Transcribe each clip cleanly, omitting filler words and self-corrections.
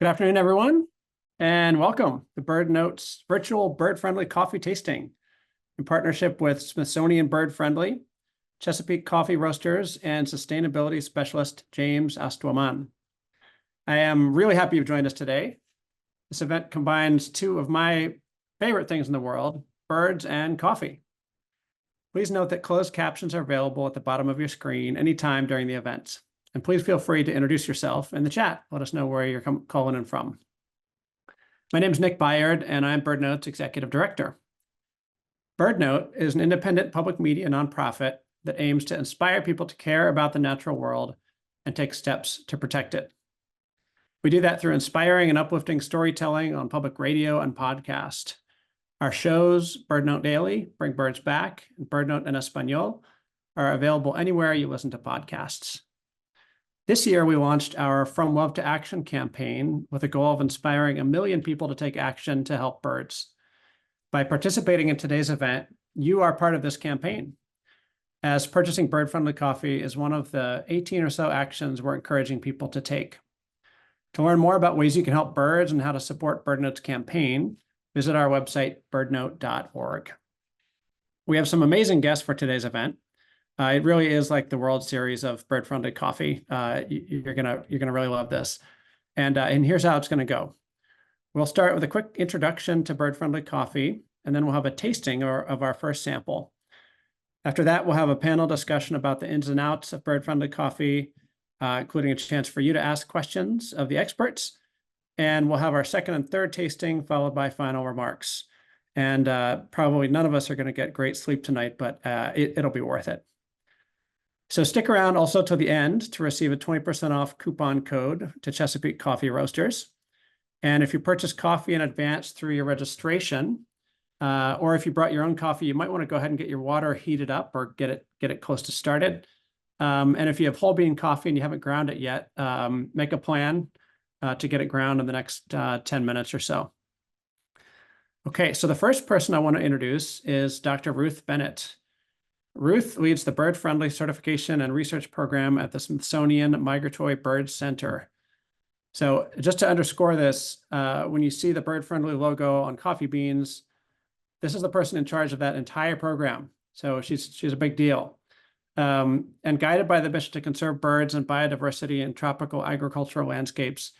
Good afternoon, everyone, and welcome to BirdNote's virtual bird-friendly coffee tasting in partnership with Smithsonian Bird Friendly, Chesapeake Coffee Roasters, and sustainability specialist James Astuaman. I am really happy you've joined us today. This event combines two of my favorite things in the world, birds and coffee. Please note that closed captions are available at the bottom of your screen anytime during the event. And please feel free to introduce yourself in the chat. Let us know where you're calling in from. My name is Nick Byard, and I'm BirdNote's Executive Director. BirdNote is an independent public media nonprofit that aims to inspire people to care about the natural world and take steps to protect it. We do that through inspiring and uplifting storytelling on public radio and podcast. Our shows, BirdNote Daily, Bring Birds Back, and BirdNote en Español, are available anywhere you listen to podcasts. This year, we launched our From Love to Action campaign with a goal of inspiring 1 million people to take action to help birds. By participating in today's event, you are part of this campaign, as purchasing bird-friendly coffee is one of the 18 or so actions we're encouraging people to take. To learn more about ways you can help birds and how to support BirdNote's campaign, visit our website, birdnote.org. We have some amazing guests for today's event. It really is like the World Series of bird-friendly coffee. You're gonna really love this. And here's how it's gonna go. We'll start with a quick introduction to bird-friendly coffee, and then we'll have a tasting of our first sample. After that, we'll have a panel discussion about the ins and outs of bird-friendly coffee, including a chance for you to ask questions of the experts. And we'll have our second and third tasting, followed by final remarks. And probably none of us are gonna get great sleep tonight, but it'll be worth it. So stick around also to the end to receive a 20% off coupon code to Chesapeake Coffee Roasters. And if you purchase coffee in advance through your registration, or if you brought your own coffee, you might want to go ahead and get your water heated up or get it close to started. And if you have whole bean coffee and you haven't ground it yet, make a plan to get it ground in the next 10 minutes or so. Okay, so the first person I want to introduce is Dr. Ruth Bennett. Ruth leads the Bird-Friendly Certification and Research Program at the Smithsonian Migratory Bird Center. So just to underscore this, when you see the Bird-Friendly logo on coffee beans, this is the person in charge of that entire program. So she's a big deal. And guided by the mission to conserve birds and biodiversity in tropical agricultural landscapes,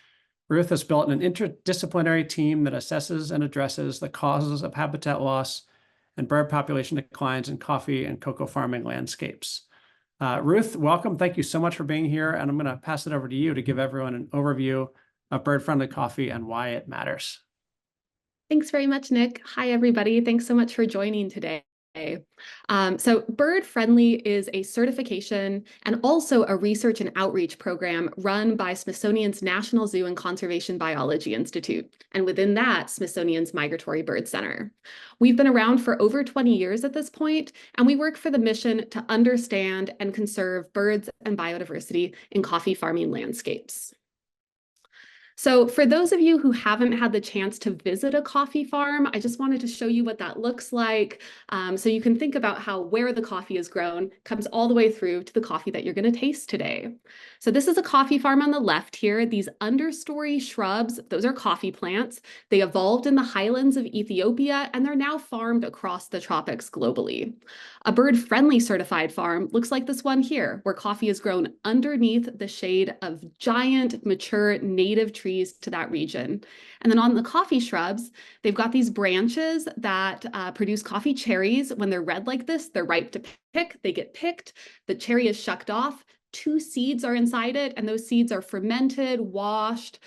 Ruth has built an interdisciplinary team that assesses and addresses the causes of habitat loss and bird population declines in coffee and cocoa farming landscapes. Ruth, welcome. Thank you so much for being here. And I'm going to pass it over to you to give everyone an overview of bird-friendly coffee and why it matters. Thanks very much, Nick. Hi, everybody. Thanks so much for joining today. So Bird Friendly is a certification and also a research and outreach program run by Smithsonian's National Zoo and Conservation Biology Institute, and within that, Smithsonian's Migratory Bird Center. We've been around for over 20 years at this point, and we work for the mission to understand and conserve birds and biodiversity in coffee farming landscapes. So for those of you who haven't had the chance to visit a coffee farm, I just wanted to show you what that looks like. So you can think about how where the coffee is grown comes all the way through to the coffee that you're going to taste today. So this is a coffee farm on the left here. These understory shrubs, those are coffee plants. They evolved in the highlands of Ethiopia, and they're now farmed across the tropics globally. A bird-friendly certified farm looks like this one here, where coffee is grown underneath the shade of giant, mature, native trees to that region. And then on the coffee shrubs, they've got these branches that produce coffee cherries. When they're red like this, they're ripe to pick. They get picked. The cherry is shucked off. 2 seeds are inside it, and those seeds are fermented, washed,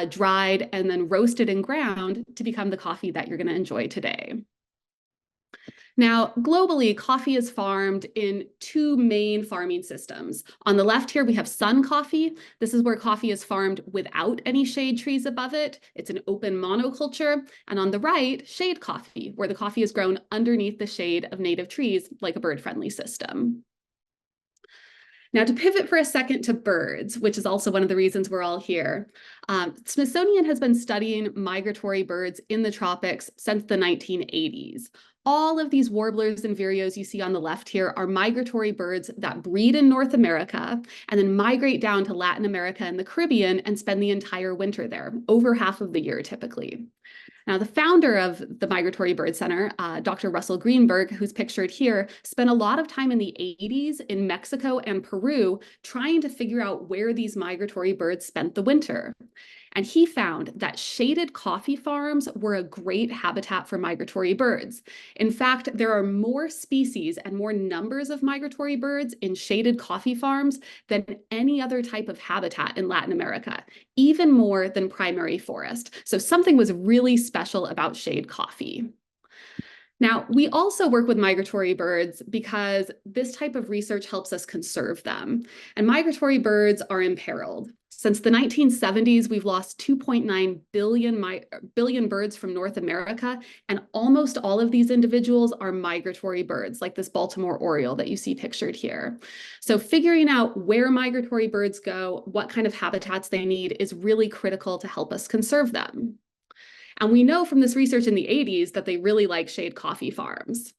dried, and then roasted and ground to become the coffee that you're going to enjoy today. Now, globally, coffee is farmed in 2 main farming systems. On the left here, we have sun coffee. This is where coffee is farmed without any shade trees above it. It's an open monoculture. And on the right, shade coffee, where the coffee is grown underneath the shade of native trees, like a bird-friendly system. Now, to pivot for a second to birds, which is also one of the reasons we're all here, Smithsonian has been studying migratory birds in the tropics since the 1980s. All of these warblers and vireos you see on the left here are migratory birds that breed in North America and then migrate down to Latin America and the Caribbean and spend the entire winter there, over half of the year typically. Now, the founder of the Migratory Bird Center, Dr. Russell Greenberg, who's pictured here, spent a lot of time in the 80s in Mexico and Peru trying to figure out where these migratory birds spent the winter. And he found that shaded coffee farms were a great habitat for migratory birds. In fact, there are more species and more numbers of migratory birds in shaded coffee farms than any other type of habitat in Latin America, even more than primary forest. So something was really special about shade coffee. Now, we also work with migratory birds because this type of research helps us conserve them. And migratory birds are imperiled. Since the 1970s, we've lost 2.9 billion birds from North America, and almost all of these individuals are migratory birds, like this Baltimore oriole that you see pictured here. So figuring out where migratory birds go, what kind of habitats they need, is really critical to help us conserve them. And we know from this research in the 80s that they really like shade coffee farms.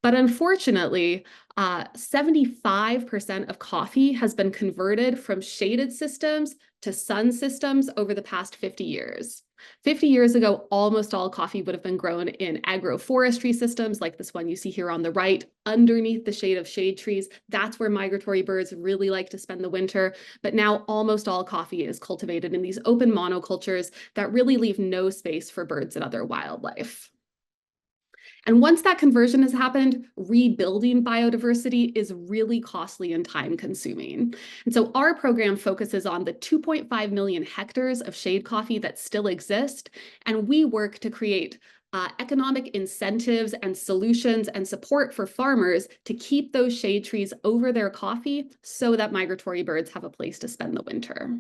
But unfortunately, 75% of coffee has been converted from shaded systems to sun systems over the past 50 years. 50 years ago, almost all coffee would have been grown in agroforestry systems like this one you see here on the right, underneath the shade of shade trees. That's where migratory birds really like to spend the winter. But now almost all coffee is cultivated in these open monocultures that really leave no space for birds and other wildlife. And once that conversion has happened, rebuilding biodiversity is really costly and time consuming. And so our program focuses on the 2.5 million hectares of shade coffee that still exist, and we work to create economic incentives and solutions and support for farmers to keep those shade trees over their coffee so that migratory birds have a place to spend the winter.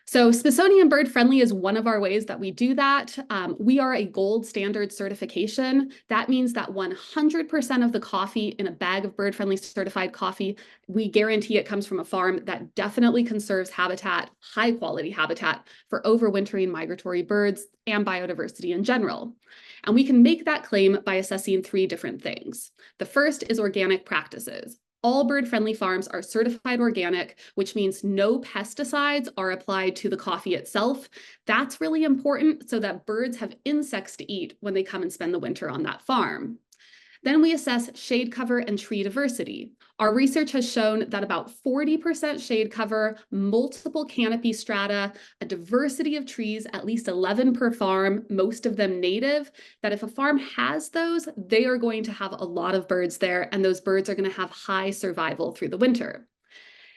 So Smithsonian Bird Friendly is one of our ways that we do that. We are a gold standard certification. That means that 100% of the coffee in a bag of bird friendly certified coffee, we guarantee it comes from a farm that definitely conserves habitat, high quality habitat for overwintering migratory birds and biodiversity in general. And we can make that claim by assessing three different things. The first is organic practices. All bird-friendly farms are certified organic, which means no pesticides are applied to the coffee itself. That's really important so that birds have insects to eat when they come and spend the winter on that farm. Then we assess shade cover and tree diversity. Our research has shown that about 40% shade cover, multiple canopy strata, a diversity of trees, at least 11 per farm, most of them native, that if a farm has those, they are going to have a lot of birds there, and those birds are going to have high survival through the winter.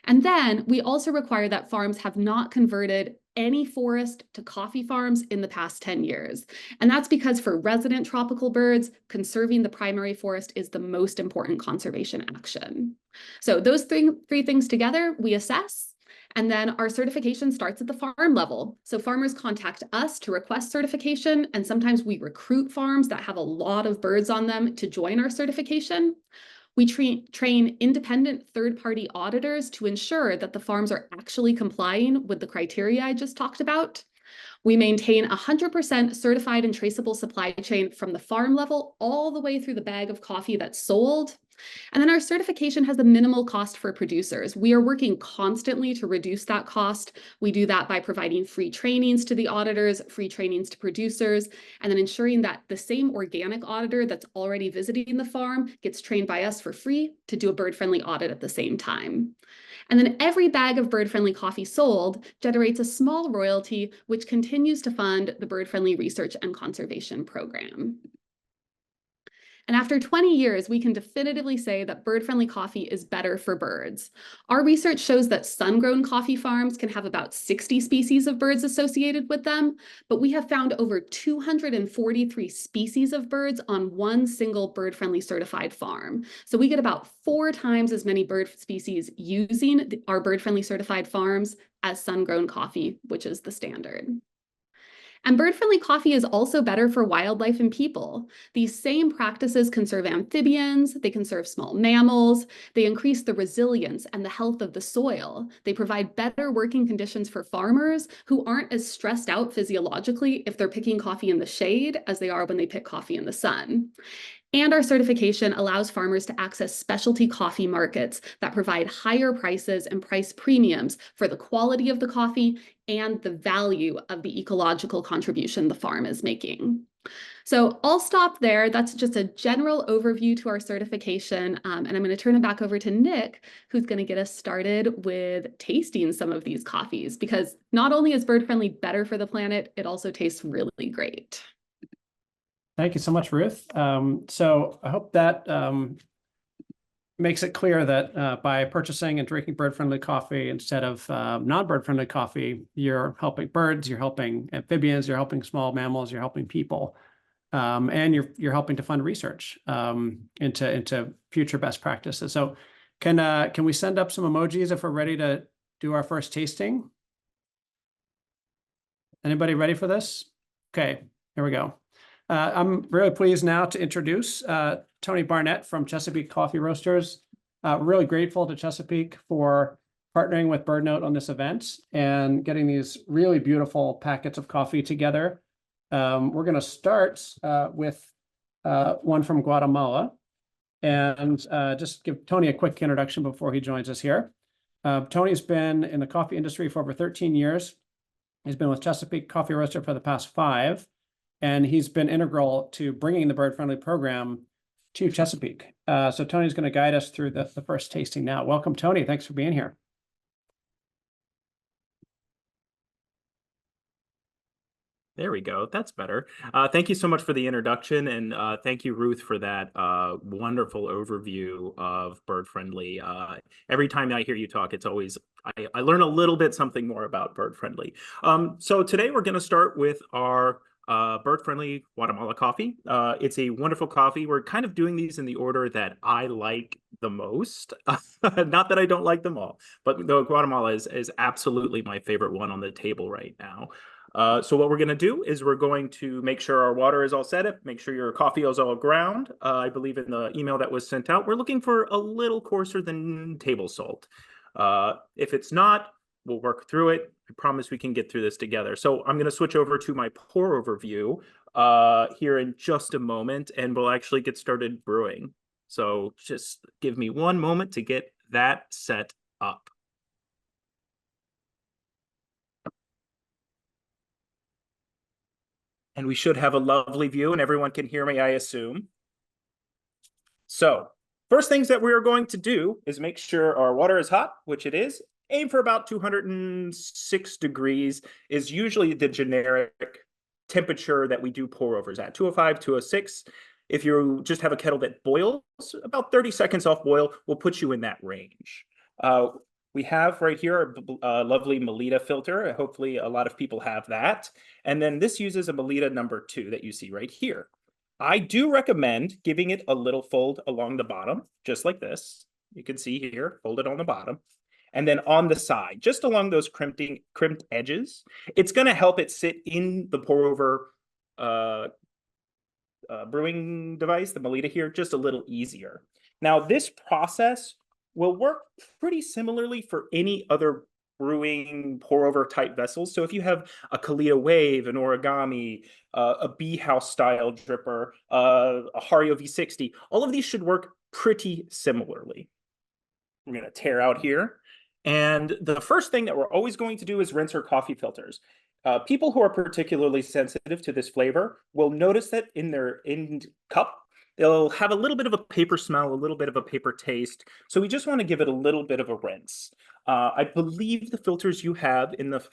And then we also require that farms have not converted any forest to coffee farms in the past 10 years. And that's because for resident tropical birds, conserving the primary forest is the most important conservation action. So those three things together, we assess. And then our certification starts at the farm level. So farmers contact us to request certification, and sometimes we recruit farms that have a lot of birds on them to join our certification. We train independent third-party auditors to ensure that the farms are actually complying with the criteria I just talked about. We maintain 100% certified and traceable supply chain from the farm level all the way through the bag of coffee that's sold. And then our certification has a minimal cost for producers. We are working constantly to reduce that cost. We do that by providing free trainings to the auditors, free trainings to producers, and then ensuring that the same organic auditor that's already visiting the farm gets trained by us for free to do a bird-friendly audit at the same time. And then every bag of bird-friendly coffee sold generates a small royalty, which continues to fund the bird-friendly research and conservation program. And after 20 years, we can definitively say that bird-friendly coffee is better for birds. Our research shows that sun-grown coffee farms can have about 60 species of birds associated with them, but we have found over 243 species of birds on one single bird-friendly certified farm. So we get about 4 times as many bird species using our bird-friendly certified farms as sun-grown coffee, which is the standard. And bird-friendly coffee is also better for wildlife and people. These same practices conserve amphibians, they conserve small mammals, they increase the resilience and the health of the soil. They provide better working conditions for farmers who aren't as stressed out physiologically if they're picking coffee in the shade as they are when they pick coffee in the sun. And our certification allows farmers to access specialty coffee markets that provide higher prices and price premiums for the quality of the coffee and the value of the ecological contribution the farm is making. So I'll stop there. That's just a general overview to our certification. And I'm going to turn it back over to Nick, who's going to get us started with tasting some of these coffees, because not only is bird friendly better for the planet, it also tastes really great. Thank you so much, Ruth. So I hope that makes it clear that by purchasing and drinking bird-friendly coffee instead of non-bird-friendly coffee, you're helping birds, you're helping amphibians, you're helping small mammals, you're helping people, and you're helping to fund research into future best practices. So can we send up some emojis if we're ready to do our first tasting? Anybody ready for this? Okay, here we go. I'm really pleased now to introduce Tony Barnett from Chesapeake Coffee Roasters. Really grateful to Chesapeake for partnering with BirdNote on this event and getting these really beautiful packets of coffee together. We're going to start with one from Guatemala and just give Tony a quick introduction before he joins us here. Tony's been in the coffee industry for over 13 years. He's been with Chesapeake Coffee Roaster for the past 5. And he's been integral to bringing the bird-friendly program to Chesapeake. So Tony's going to guide us through the first tasting now. Welcome, Tony. Thanks for being here. There we go. That's better. Thank you so much for the introduction, and thank you, Ruth, for that wonderful overview of bird friendly. Every time I hear you talk, it's always I learn a little bit something more about bird friendly. So today we're going to start with our bird-friendly Guatemala coffee. It's a wonderful coffee. We're kind of doing these in the order that I like the most. Not that I don't like them all, but the Guatemala is absolutely my favorite one on the table right now. So what we're going to do is we're going to make sure our water is all set up, make sure your coffee is all ground. I believe in the email that was sent out, we're looking for a little coarser than table salt. If it's not, we'll work through it. I promise we can get through this together. So I'm going to switch over to my pour overview here in just a moment, and we'll actually get started brewing. So just give me one moment to get that set up. And we should have a lovely view, and everyone can hear me, I assume. So first things that we are going to do is make sure our water is hot, which it is. Aim for about 206 degrees is usually the generic temperature that we do pour overs at. 205, 206. If you just have a kettle that boils, about 30 seconds off boil will put you in that range. We have right here a lovely Melita filter. Hopefully a lot of people have that. And then this uses a Melita number 2 that you see right here. I do recommend giving it a little fold along the bottom, just like this. You can see here, fold it on the bottom. And then on the side, just along those crimped edges, it's going to help it sit in the pour over brewing device, the Melita here, just a little easier. Now, this process will work pretty similarly for any other brewing pour over type vessels. So if you have a Kalita Wave, an Origami, a Bee House style dripper, a Hario V60, all of these should work pretty similarly. I'm going to tear out here. And the first thing that we're always going to do is rinse our coffee filters. People who are particularly sensitive to this flavor will notice that in their end cup, they'll have a little bit of a paper smell, a little bit of a paper taste. So we just want to give it a little bit of a rinse. I believe the filters you have in the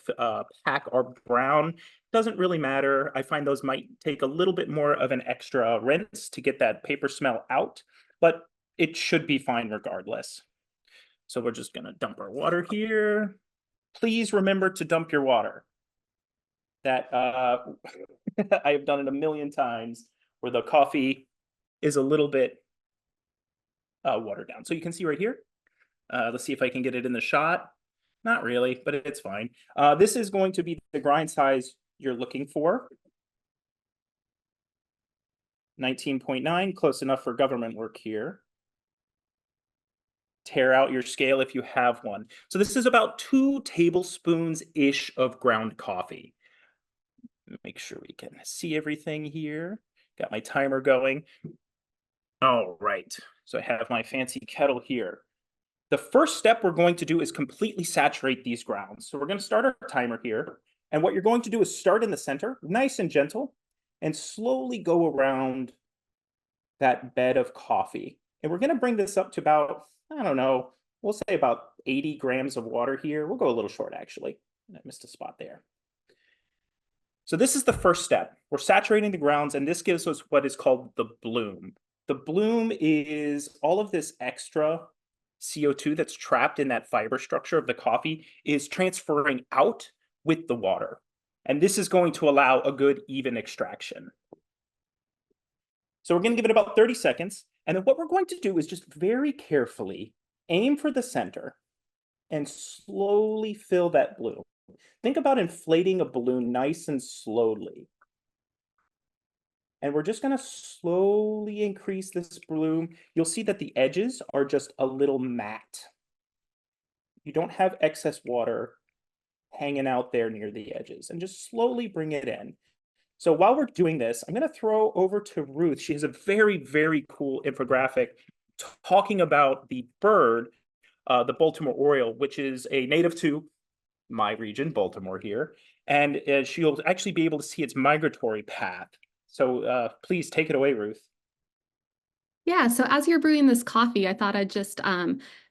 pack are brown. Doesn't really matter. I find those might take a little bit more of an extra rinse to get that paper smell out, but it should be fine regardless. So we're just going to dump our water here. Please remember to dump your water. That I have done it a million times where the coffee is a little bit watered down. So you can see right here. Let's see if I can get it in the shot. Not really, but it's fine. This is going to be the grind size you're looking for. 19.9, close enough for government work here. Tear out your scale if you have one. So this is about 2 tablespoons-ish of ground coffee. Make sure we can see everything here. Got my timer going. All right, so I have my fancy kettle here. The first step we're going to do is completely saturate these grounds. So we're going to start our timer here. And what you're going to do is start in the center, nice and gentle, and slowly go around that bed of coffee. And we're going to bring this up to about, I don't know, we'll say about 80 grams of water here. We'll go a little short, actually. I missed a spot there. So this is the first step. We're saturating the grounds, and this gives us what is called the bloom. The bloom is all of this extra CO2 that's trapped in that fiber structure of the coffee is transferring out with the water. And this is going to allow a good even extraction. So we're going to give it about 30 seconds. And then what we're going to do is just very carefully aim for the center and slowly fill that bloom. Think about inflating a balloon nice and slowly. And we're just going to slowly increase this bloom. You'll see that the edges are just a little matte. You don't have excess water hanging out there near the edges, and just slowly bring it in. So while we're doing this, I'm going to throw over to Ruth. She has a very, very cool infographic talking about the bird, the Baltimore Oriole, which is a native to my region, Baltimore here. And she'll actually be able to see its migratory path. So please take it away, Ruth. Yeah, so as you're brewing this coffee, I thought I'd just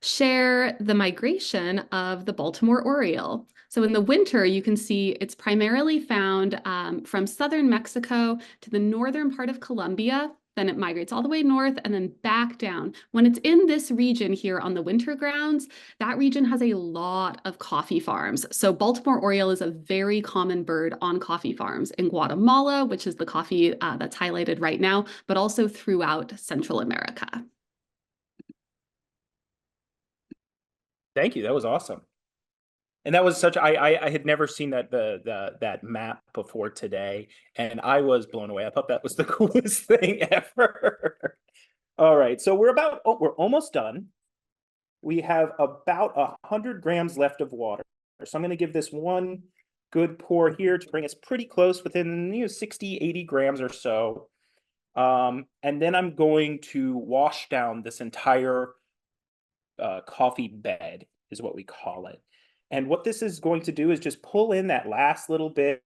share the migration of the Baltimore Oriole. So in the winter, you can see it's primarily found from southern Mexico to the northern part of Colombia. Then it migrates all the way north and then back down. When it's in this region here on the winter grounds, that region has a lot of coffee farms. So Baltimore Oriole is a very common bird on coffee farms in Guatemala, which is the coffee that's highlighted right now, but also throughout Central America. Thank you. That was awesome. And that was such, I had never seen that map before today, and I was blown away. I thought that was the coolest thing ever. All right, so we're almost done. We have about 100 grams left of water. So I'm going to give this one good pour here to bring us pretty close, within 60, 80 grams or so. And then I'm going to wash down this entire coffee bed, is what we call it. And what this is going to do is just pull in that last little bit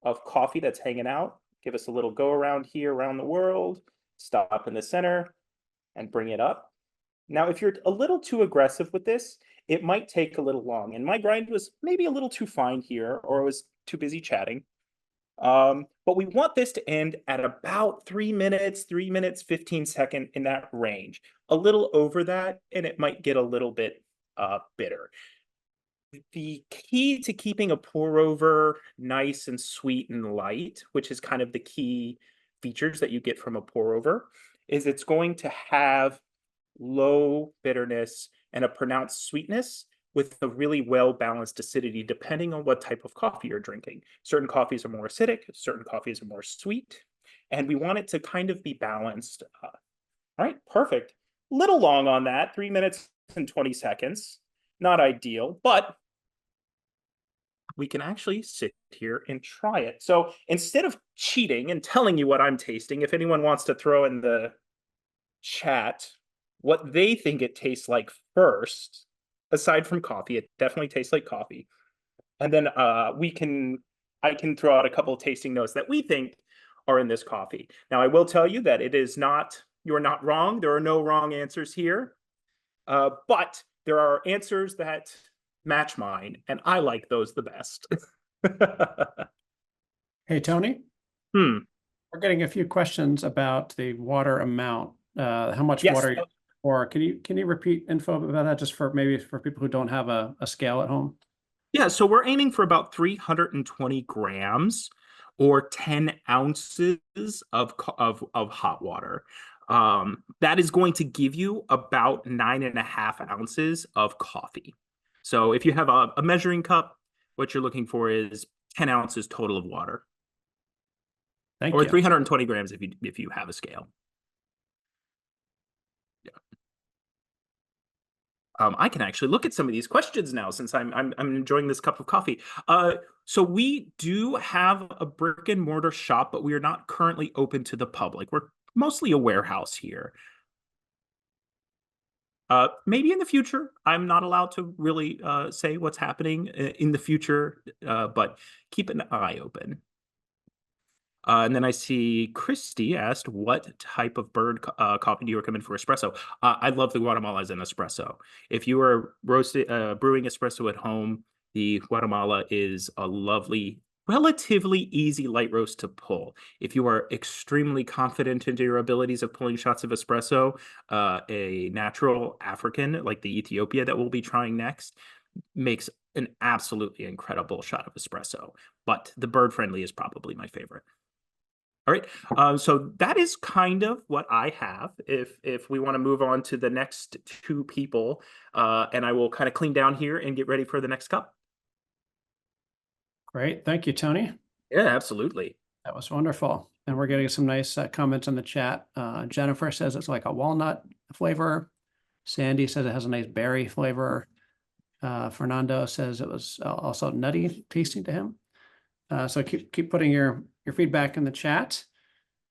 of coffee that's hanging out. Give us a little go around here, around the world, stop in the center, and bring it up. Now, if you're a little too aggressive with this, it might take a little long. And my grind was maybe a little too fine here, or I was too busy chatting. But we want this to end at about 3 minutes, 15 seconds, in that range. A little over that, and it might get a little bit bitter. The key to keeping a pour over nice and sweet and light, which is kind of the key features that you get from a pour over, is it's going to have low bitterness and a pronounced sweetness with a really well-balanced acidity, depending on what type of coffee you're drinking. Certain coffees are more acidic, certain coffees are more sweet, and we want it to kind of be balanced. All right, perfect. Little long on that, 3 minutes and 20 seconds. Not ideal, but we can actually sit here and try it. So instead of cheating and telling you what I'm tasting, if anyone wants to throw in the chat what they think it tastes like first, aside from coffee, it definitely tastes like coffee. And then I can throw out a couple of tasting notes that we think are in this coffee. Now, I will tell you that you're not wrong. There are no wrong answers here. But there are answers that match mine, and I like those the best. Hey, Tony. We're getting a few questions about the water amount. How much water you pour. Can you repeat info about that, just for people who don't have a scale at home? Yeah, so we're aiming for about 320 grams or 10 ounces of hot water. That is going to give you about 9.5 ounces of coffee. So if you have a measuring cup, what you're looking for is 10 ounces total of water. Thank Or you. 320 grams if you have a scale. Yeah. I can actually look at some of these questions now since I'm enjoying this cup of coffee. So we do have a brick and mortar shop, but we are not currently open to the public. We're mostly a warehouse here. Maybe in the future. I'm not allowed to really say what's happening in the future, but keep an eye open. And then I see Christy asked, what type of bird coffee do you recommend for espresso? I love the Guatemala as an espresso. If you are brewing espresso at home, the Guatemala is a lovely, relatively easy light roast to pull. If you are extremely confident in your abilities of pulling shots of espresso, a natural African like the Ethiopia that we'll be trying next makes an absolutely incredible shot of espresso. But the bird friendly is probably my favorite. All right, so that is kind of what I have. If we want to move on to the next two people, and I will kind of clean down here and get ready for the next cup. Great. Thank you, Tony. Yeah, absolutely. That was wonderful. And we're getting some nice comments in the chat. Jennifer says it's like a walnut flavor. Sandy says it has a nice berry flavor. Fernando says it was also nutty tasting to him. So keep putting your feedback in the chat.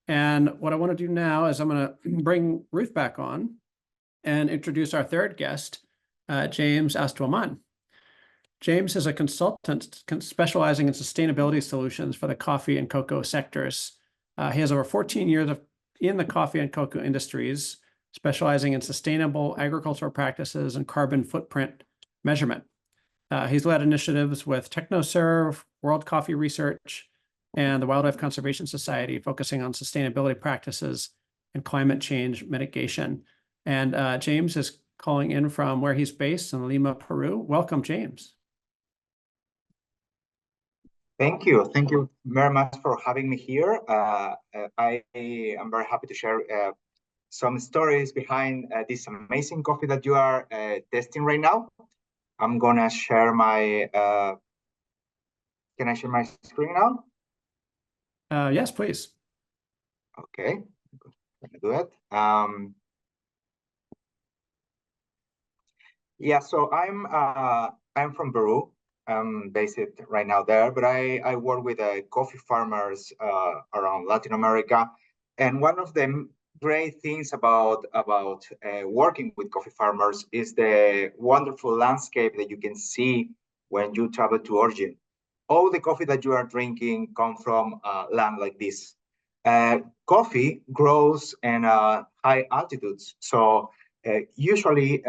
And what I want to do now is I'm going to bring Ruth back on and introduce our third guest, James Astuaman. James is a consultant specializing in sustainability solutions for the coffee and cocoa sectors. He has over 14 years in the coffee and cocoa industries, specializing in sustainable agricultural practices and carbon footprint measurement. He's led initiatives with TechnoServe, World Coffee Research, and the Wildlife Conservation Society, focusing on sustainability practices and climate change mitigation. And James is calling in from where he's based in Lima, Peru. Welcome, James. Thank you. Thank you very much for having me here. I am very happy to share some stories behind this amazing coffee that you are testing right now. I'm gonna share my, can I share my screen now? Yes, please. Okay, I'm gonna do it. Yeah, so I'm from Peru. I'm based right now there, but I work with coffee farmers around Latin America. And one of the great things about working with coffee farmers is the wonderful landscape that you can see when you travel to origin. All the coffee that you are drinking come from land like this. Coffee grows in high altitudes, so usually,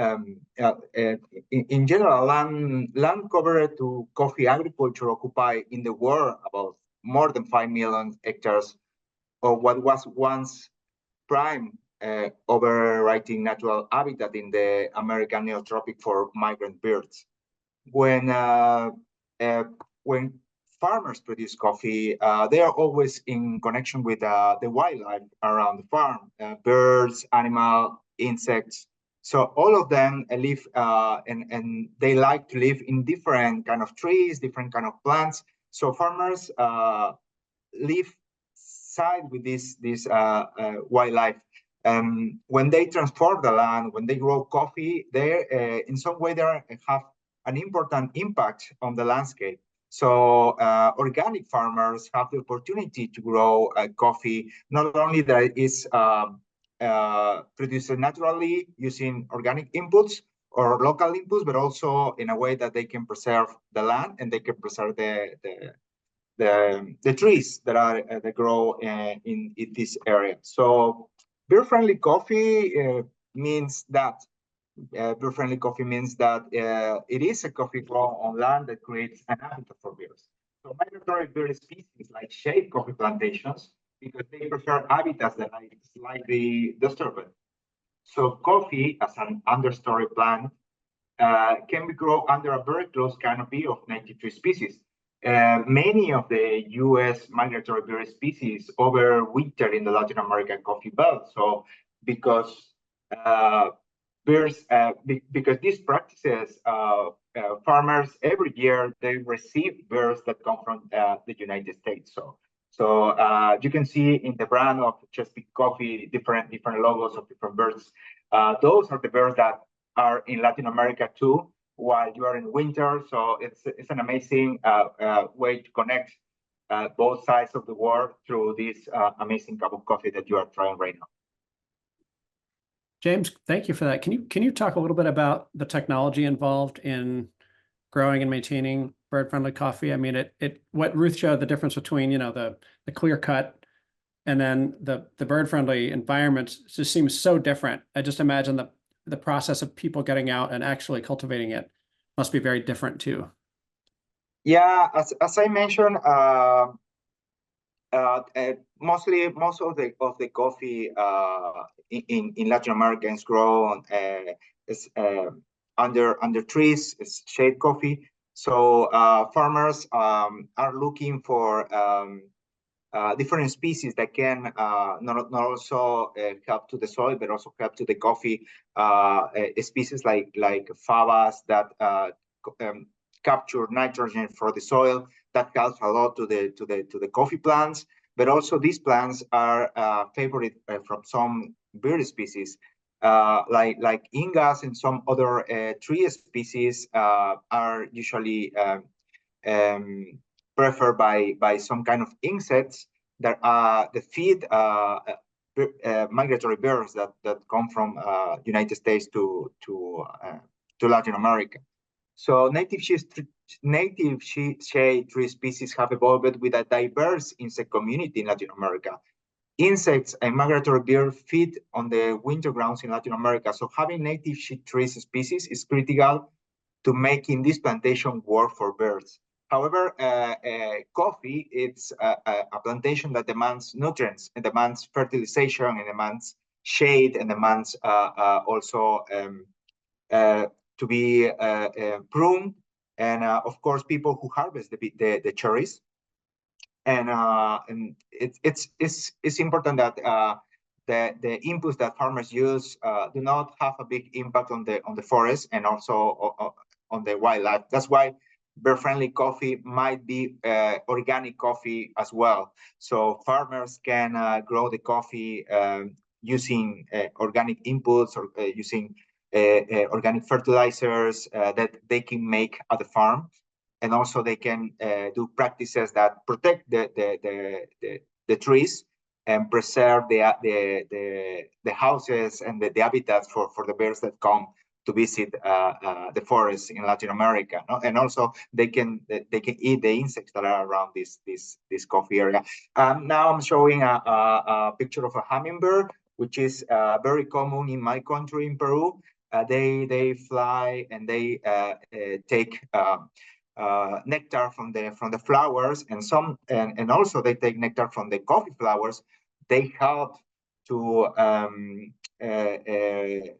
in general, land covered to coffee agriculture occupy in the world about more than 5 million hectares of what was once prime overwriting natural habitat in the American neotropic for migrant birds. When farmers produce coffee, they are always in connection with the wildlife around the farm, birds, animals, insects. So all of them live and they like to live in different kind of trees, different kind of plants. So farmers live side with this wildlife. When they transform the land, when they grow coffee, they in some way they have an important impact on the landscape. So organic farmers have the opportunity to grow coffee, not only that is produced naturally using organic inputs or local inputs, but also in a way that they can preserve the land and they can preserve the trees that are that grow in this area. So beer-friendly coffee means that beer-friendly coffee means that it is a coffee grown on land that creates an habitat for beers. So migratory bird species like shade coffee plantations because they prefer habitats that are slightly disturbed. So coffee as an understory plant can be grown under a very close canopy of 93 species. Many of the U.S. migratory bird species overwinter in the Latin American coffee belt. So because birds, because these practices, farmers every year they receive birds that come from the United States. So you can see in the brand of Chesapeake Coffee different logos of different birds. Those are the birds that are in Latin America too, while you are in winter. So it's an amazing way to connect both sides of the world through this amazing cup of coffee that you are trying right now. James, thank you for that. Can you talk a little bit about the technology involved in growing and maintaining bird-friendly coffee? I mean, what Ruth showed, the difference between, you know, the clear cut and then the bird-friendly environments just seems so different. I just imagine the process of people getting out and actually cultivating it must be very different too. Yeah, as I mentioned, most of the coffee in Latin America is grown under trees. It's shade coffee. So farmers are looking for different species that can not also help to the soil, but also help to the coffee. Species like fabas that capture nitrogen from the soil. That helps a lot to the coffee plants. But also these plants are favorite from some bird species, like ingas and some other tree species are usually preferred by some kind of insects that feed migratory birds that come from United States to Latin America. So native shade tree species have evolved with a diverse insect community in Latin America. Insects and migratory birds feed on the winter grounds in Latin America. So having native shade tree species is critical to making this plantation work for birds. However, coffee, it's a plantation that demands nutrients and demands fertilization and demands shade and demands also to be pruned, and of course people who harvest the cherries, and it's important that the inputs that farmers use do not have a big impact on the forest and also on the wildlife. That's why bird-friendly coffee might be organic coffee as well. So farmers can grow the coffee using organic inputs or using organic fertilizers that they can make at the farm, and also they can do practices that protect the trees and preserve the houses and the habitats for the birds that come to visit the forests in Latin America, no? And also they can eat the insects that are around this coffee area. Now I'm showing a picture of a hummingbird, which is very common in my country, in Peru. They fly and they take nectar from the flowers, and also they take nectar from the coffee flowers. They help to they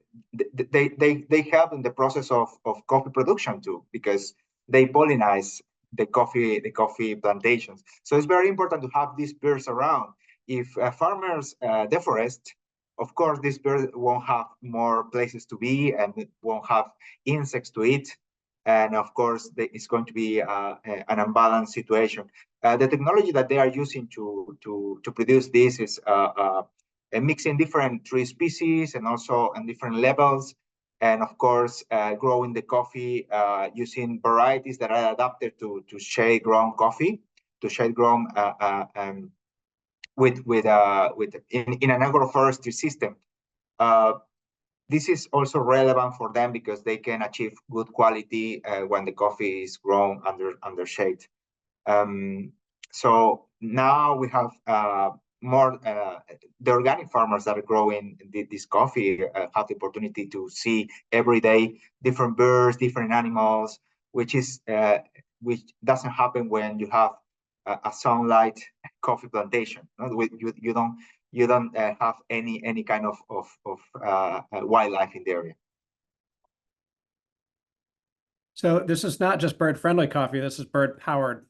help in the process of coffee production too, because they pollinize the coffee plantations. So it's very important to have these birds around. If farmers deforest, of course, these birds won't have more places to be and won't have insects to eat. And of course, it's going to be an unbalanced situation. The technology that they are using to produce this is mixing different tree species and also in different levels. And of course, growing the coffee using varieties that are adapted to shade-grown coffee, to shade-grown in an agroforestry system. This is also relevant for them because they can achieve good quality when the coffee is grown under shade. So now we have more the organic farmers that are growing this coffee have the opportunity to see every day different birds, different animals, which doesn't happen when you have a sunlight coffee plantation. You don't have any kind of wildlife in the area. So this is not just bird-friendly coffee, this is bird-powered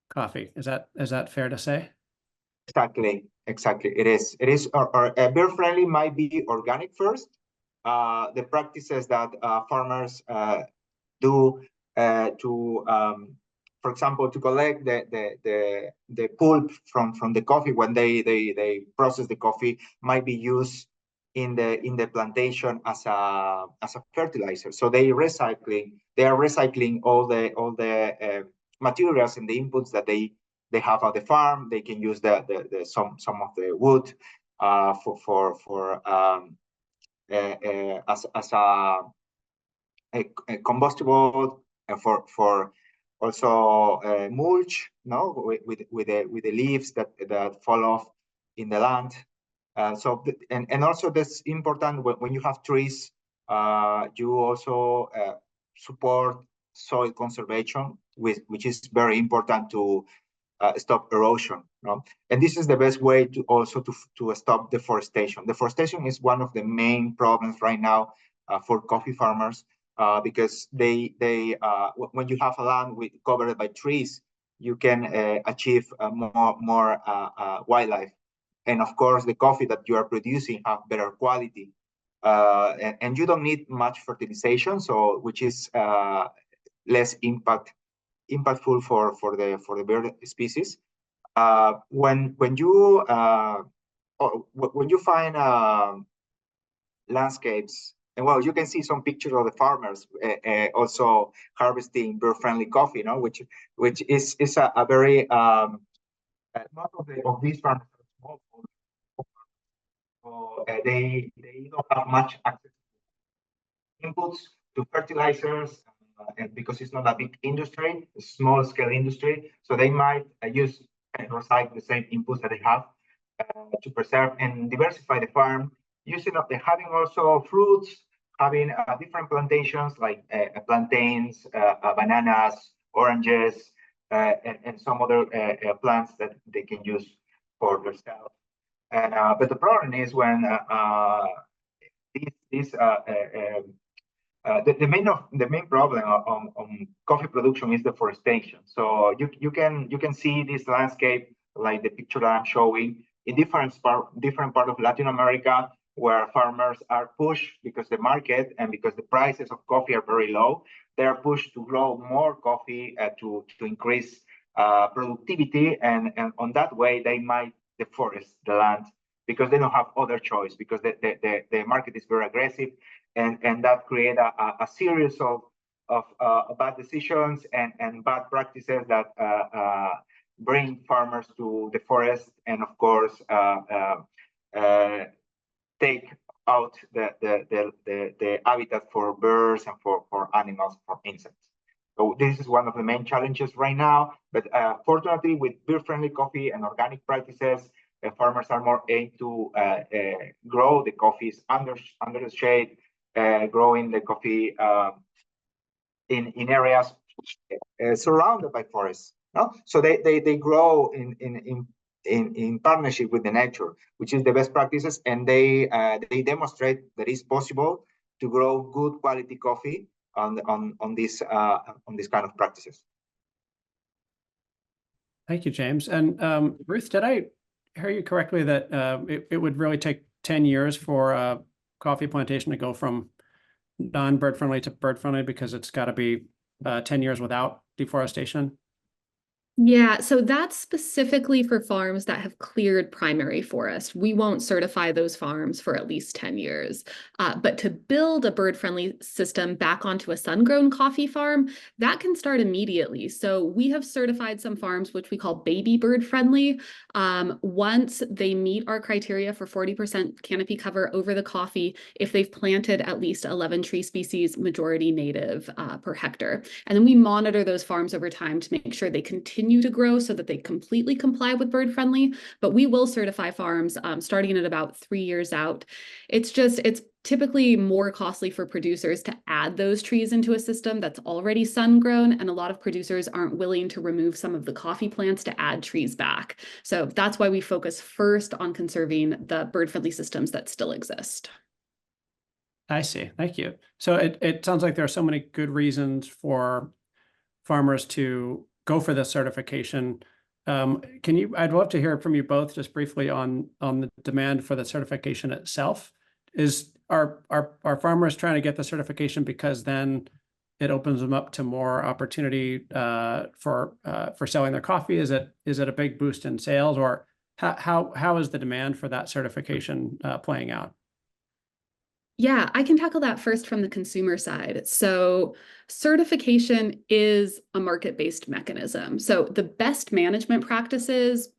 coffee. Is that fair to say? Exactly. It is. Bird-friendly might be organic first, the practices that farmers do to, for example, to collect the pulp from the coffee when they process the coffee might be used in the plantation as a fertilizer. So they are recycling all the materials and the inputs that they have at the farm. They can use some of the wood as a combustible, and for also mulch, no, with the leaves that fall off in the land. And also that's important when you have trees. You also support soil conservation, which is very important to stop erosion. No? And this is the best way to also to stop deforestation. Deforestation is one of the main problems right now for coffee farmers, because when you have a land covered by trees, you can achieve more wildlife. And of course, the coffee that you are producing have better quality. And you don't need much fertilization, so which is less impactful for the bird species. When you find landscapes, and well, you can see some pictures of the farmers also harvesting bird-friendly coffee, which is a very most of these farmers are small, so they don't have much access to inputs, to fertilizers, and because it's not a big industry, a small scale industry, so they might use and recycle the same inputs that they have to preserve and diversify the farm, having also fruits, having different plantations like plantains, bananas, oranges, and some other plants that they can use for themselves. But the problem is when the main problem on coffee production is deforestation. So you can see this landscape like the picture that I'm showing in different part of Latin America, where farmers are pushed because the market and because the prices of coffee are very low. They are pushed to grow more coffee to increase productivity, and on that way they might deforest the land because they don't have other choice, because the market is very aggressive, and that create a series of bad decisions and bad practices that bring farmers to the forest, and of course take out the habitat for birds and for animals, for insects. So this is one of the main challenges right now. But fortunately, with bird-friendly coffee and organic practices, farmers are more aimed to grow the coffees under the shade, growing the coffee in areas surrounded by forests. No? So they grow in partnership with the nature, which is the best practices, and they demonstrate that it's possible to grow good quality coffee on this kind of practices. Thank you, James. And Ruth, did I hear you correctly that it would really take 10 years for a coffee plantation to go from non-bird friendly to bird friendly, because it's got to be 10 years without deforestation? Yeah, so that's specifically for farms that have cleared primary forest. We won't certify those farms for at least 10 years. But to build a bird-friendly system back onto a sun-grown coffee farm, that can start immediately. So we have certified some farms, which we call baby bird-friendly. Once they meet our criteria for 40% canopy cover over the coffee, if they've planted at least 11 tree species, majority native per hectare. And then we monitor those farms over time to make sure they continue to grow so that they completely comply with bird friendly, but we will certify farms starting at about 3 years out. It's typically more costly for producers to add those trees into a system that's already sun grown, and a lot of producers aren't willing to remove some of the coffee plants to add trees back. So that's why we focus first on conserving the bird friendly systems that still exist. I see. Thank you. So it sounds like there are so many good reasons for farmers to go for this certification. I'd love to hear from you both just briefly on the demand for the certification itself. are farmers trying to get the certification because then it opens them up to more opportunity for selling their coffee? Is it a big boost in sales, or how is the demand for that certification playing out? Yeah, I can tackle that first from the consumer side. So certification is a market-based mechanism. So the best management practices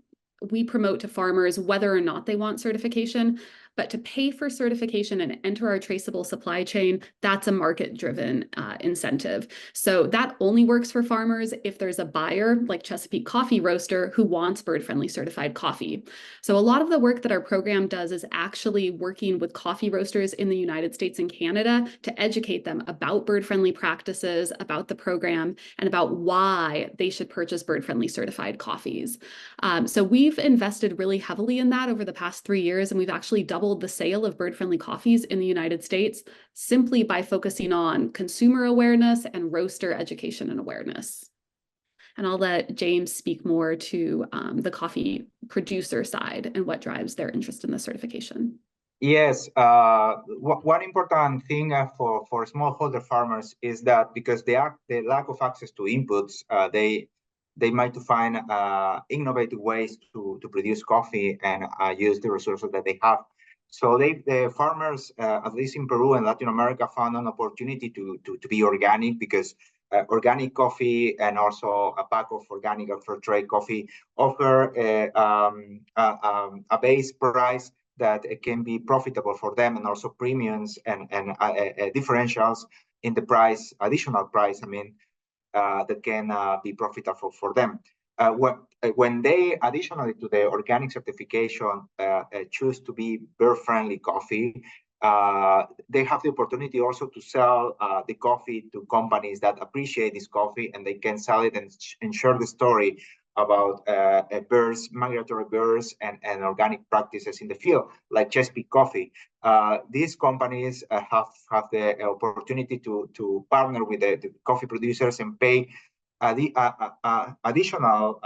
we promote to farmers whether or not they want certification, but to pay for certification and enter our traceable supply chain, that's a market-driven incentive. So that only works for farmers if there's a buyer like Chesapeake Coffee Roaster who wants bird-friendly certified coffee. So a lot of the work that our program does is actually working with coffee roasters in the United States and Canada to educate them about bird-friendly practices, about the program, and about why they should purchase bird-friendly certified coffees. So we've invested really heavily in that over the past 3 years, and we've actually doubled the sale of bird-friendly coffees in the United States simply by focusing on consumer awareness and roaster education and awareness. And I'll let James speak more to the coffee producer side and what drives their interest in the certification. Yes, one important thing for smallholder farmers is that because the lack of access to inputs, they might find innovative ways to produce coffee and use the resources that they have. So the farmers, at least in Peru and Latin America, found an opportunity to be organic, because organic coffee and also a pack of organic or fair trade coffee offer a base price that it can be profitable for them, and also premiums and differentials in the price, additional price, that can be profitable for them. When they, additionally to the organic certification, choose to be bird-friendly coffee, they have the opportunity also to sell the coffee to companies that appreciate this coffee, and they can sell it and share the story about birds, migratory birds, and organic practices in the field, like Chesapeake Coffee. These companies have the opportunity to partner with the coffee producers and pay additional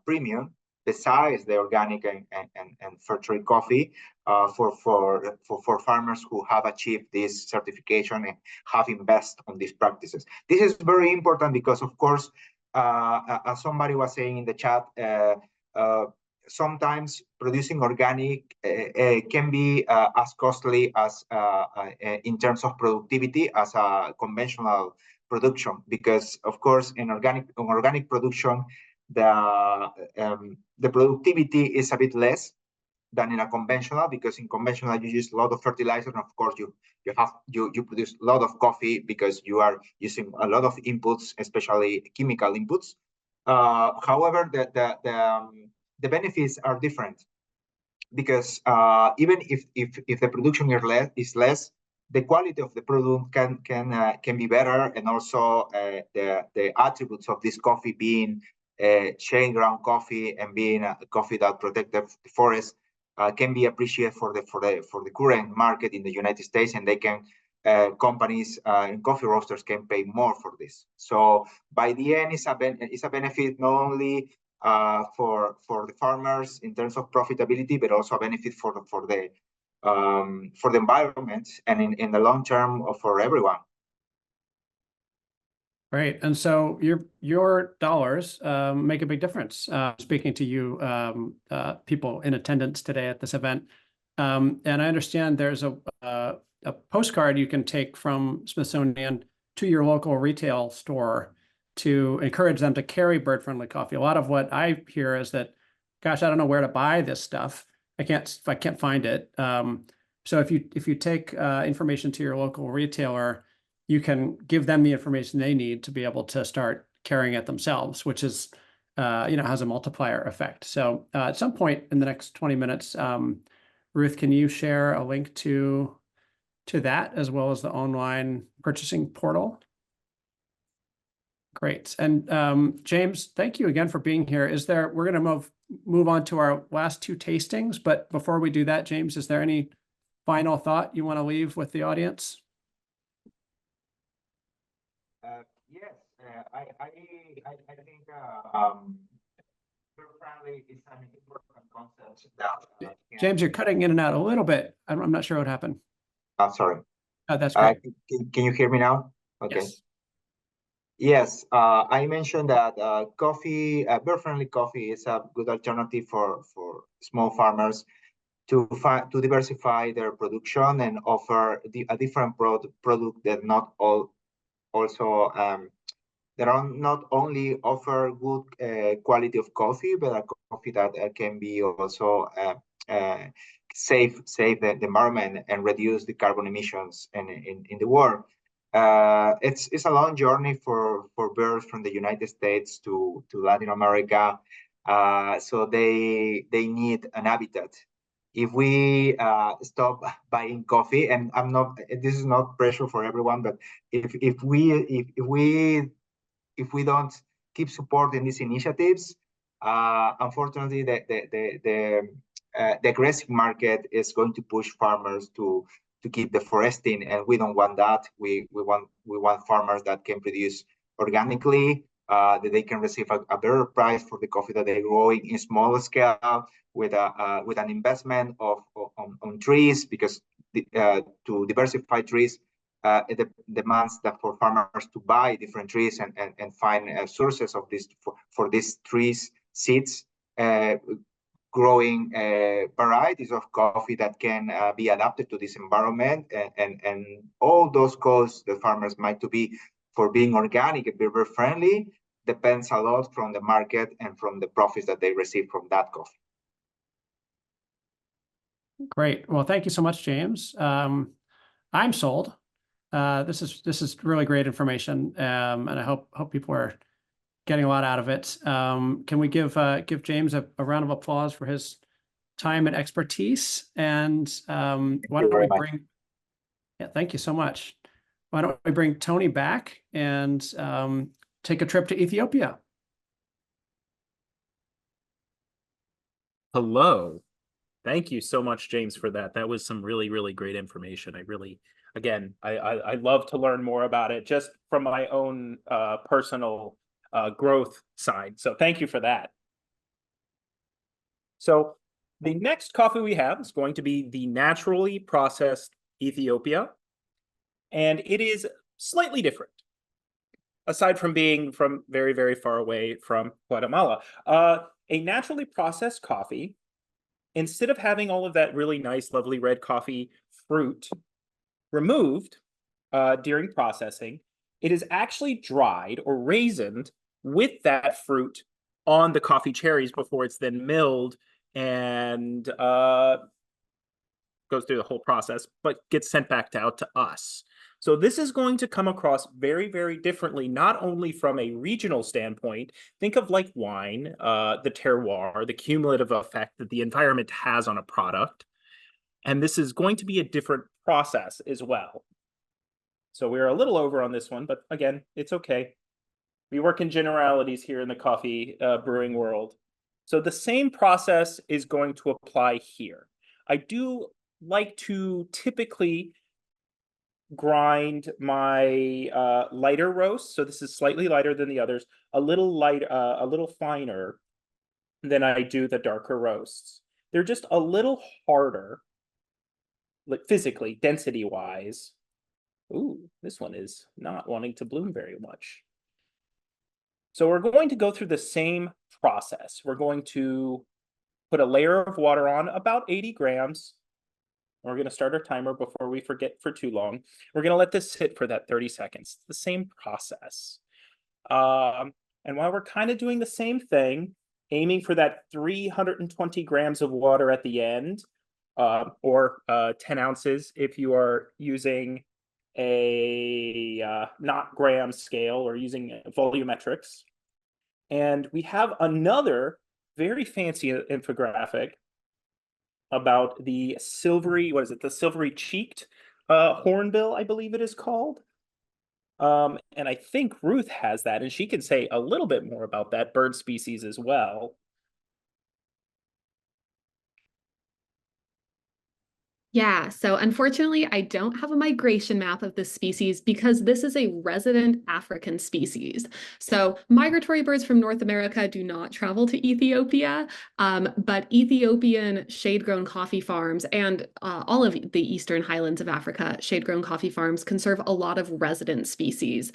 premium besides the organic and fair trade coffee for farmers who have achieved this certification and have invested on these practices. This is very important because, of course, as somebody was saying in the chat, sometimes producing organic can be as costly as in terms of productivity as a conventional production, because of course in organic production the productivity is a bit less than in a conventional, because in conventional you use a lot of fertilizer, and of course you produce a lot of coffee because you are using a lot of inputs, especially chemical inputs. However, the benefits are different, because even if the production is less, the quality of the product can be better, and also the attributes of this coffee being shade ground coffee and being a coffee that protects the forest can be appreciated for the current market in the United States, and they can companies and coffee roasters can pay more for this. So by the end, it's a benefit not only for the farmers in terms of profitability, but also a benefit for the environment, and in the long term for everyone. Great. And so your dollars make a big difference. Speaking to you, people in attendance today at this event, and I understand there's a postcard you can take from Smithsonian to your local retail store to encourage them to carry bird-friendly coffee. A lot of what I hear is that, gosh, I don't know where to buy this stuff. I can't find it. So if you take information to your local retailer, you can give them the information they need to be able to start carrying it themselves, which is, has a multiplier effect. So at some point in the next 20 minutes, Ruth, can you share a link to that, as well as the online purchasing portal? Great. And James, thank you again for being here. We're going to move on to our last two tastings, but before we do that, James, is there any final thought you want to leave with the audience? Yes, I think bird-friendly is an important concept that James, you're cutting in and out a little bit. I'm not sure what happened. Sorry. That's great. Can you hear me now? Okay. Yes. Yes, I mentioned that bird-friendly coffee is a good alternative for small farmers to diversify their production and offer a different product that not all also that are not only offer good quality of coffee, but a coffee that can be also save the environment and reduce the carbon emissions in the world. It's a long journey for birds from the United States to Latin America, so they need an habitat. If we stop buying coffee, and this is not pressure for everyone, but if we don't keep supporting these initiatives, unfortunately, the aggressive market is going to push farmers to keep deforesting, and we don't want that. We want farmers that can produce organically, that they can receive a better price for the coffee that they're growing in small scale with an investment on trees, because to diversify trees it demands that for farmers to buy different trees and find sources of this for these trees seeds, growing varieties of coffee that can be adapted to this environment, and all those costs the farmers might to be for being organic and river friendly depends a lot from the market and from the profits that they receive from that coffee. Great. Well, thank you so much, James. I'm sold. This is really great information, and I hope people are getting a lot out of it. Can we give James a round of applause for his time and expertise? And why don't we bring? Yeah, thank you so much. Why don't we bring Tony back and take a trip to Ethiopia? Hello. Thank you so much, James, for that. That was some really, really great information. I love to learn more about it just from my own personal growth side. So thank you for that. So the next coffee we have is going to be the naturally processed Ethiopia. And it is slightly different, aside from being from very, very far away from Guatemala. A naturally processed coffee, instead of having all of that really nice, lovely red coffee fruit removed during processing, it is actually dried or raisined with that fruit on the coffee cherries before it's then milled and goes through the whole process, but gets sent back out to us. So this is going to come across very, very differently, not only from a regional standpoint. Think of like wine, the terroir, the cumulative effect that the environment has on a product. And this is going to be a different process as well. So we're a little over on this one, but again, it's okay. We work in generalities here in the coffee brewing world. So the same process is going to apply here. I do like to typically grind my lighter roast. So this is slightly lighter than the others, a little finer than I do the darker roasts. They're just a little harder, like physically, density wise. Ooh, this one is not wanting to bloom very much. So we're going to go through the same process. We're going to put a layer of water on, about 80 grams. We're going to start our timer before we forget for too long. We're going to let this sit for that 30 seconds. The same process. And while we're kind of doing the same thing, aiming for that 320 grams of water at the end, or 10 ounces if you are using a not gram scale or using volumetrics. And we have another very fancy infographic about the silvery, what is it? The silvery cheeked hornbill, I believe it is called. And I think Ruth has that, and she can say a little bit more about that bird species as well. Yeah, so unfortunately, I don't have a migration map of this species because this is a resident African species. So migratory birds from North America do not travel to Ethiopia, but Ethiopian shade-grown coffee farms and all of the eastern highlands of Africa, shade-grown coffee farms conserve a lot of resident species.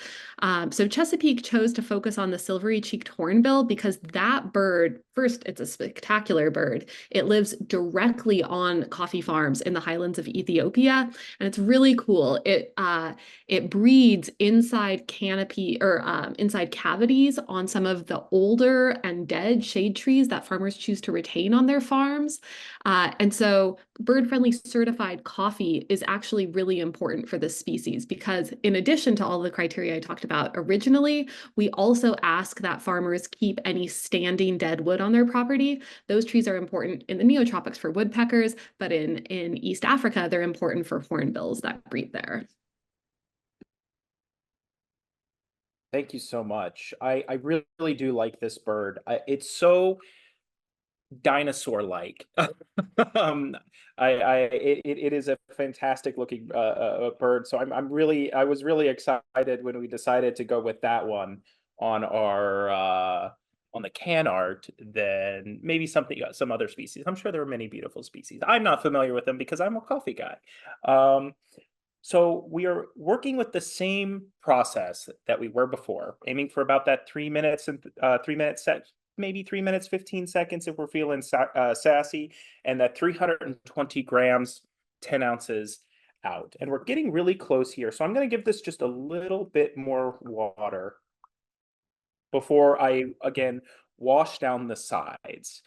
So Chesapeake chose to focus on the silvery-cheeked hornbill because that bird, first, it's a spectacular bird. It lives directly on coffee farms in the highlands of Ethiopia, and it's really cool. It breeds inside canopy or inside cavities on some of the older and dead shade trees that farmers choose to retain on their farms. And so bird-friendly certified coffee is actually really important for this species because in addition to all the criteria I talked about originally, we also ask that farmers keep any standing dead wood on their property. Those trees are important in the neotropics for woodpeckers, but in East Africa, they're important for hornbills that breed there. Thank you so much. I really do like this bird. It's so dinosaur-like. It is a fantastic looking bird. So I was really excited when we decided to go with that one on our on the can art than maybe some other species. I'm sure there are many beautiful species. I'm not familiar with them because I'm a coffee guy. So we are working with the same process that we were before, aiming for about that 3 minutes and 3 minute set, maybe 3 minutes, 15 seconds if we're feeling sassy, and that 320 grams, 10 ounces out. And we're getting really close here. So I'm going to give this just a little bit more water before I, again, wash down the sides.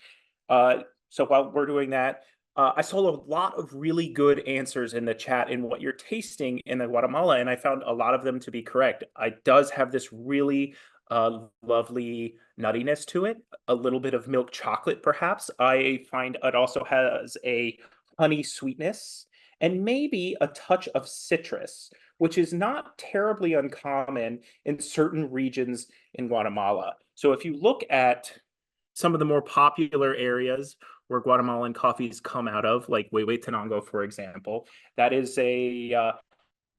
So while we're doing that, I saw a lot of really good answers in the chat in what you're tasting in the Guatemala, and I found a lot of them to be correct. It does have this really lovely nuttiness to it, a little bit of milk chocolate, perhaps. I find it also has a honey sweetness and maybe a touch of citrus, which is not terribly uncommon in certain regions in Guatemala. So if you look at some of the more popular areas where Guatemalan coffees come out of, like Huehuetenango, for example, that is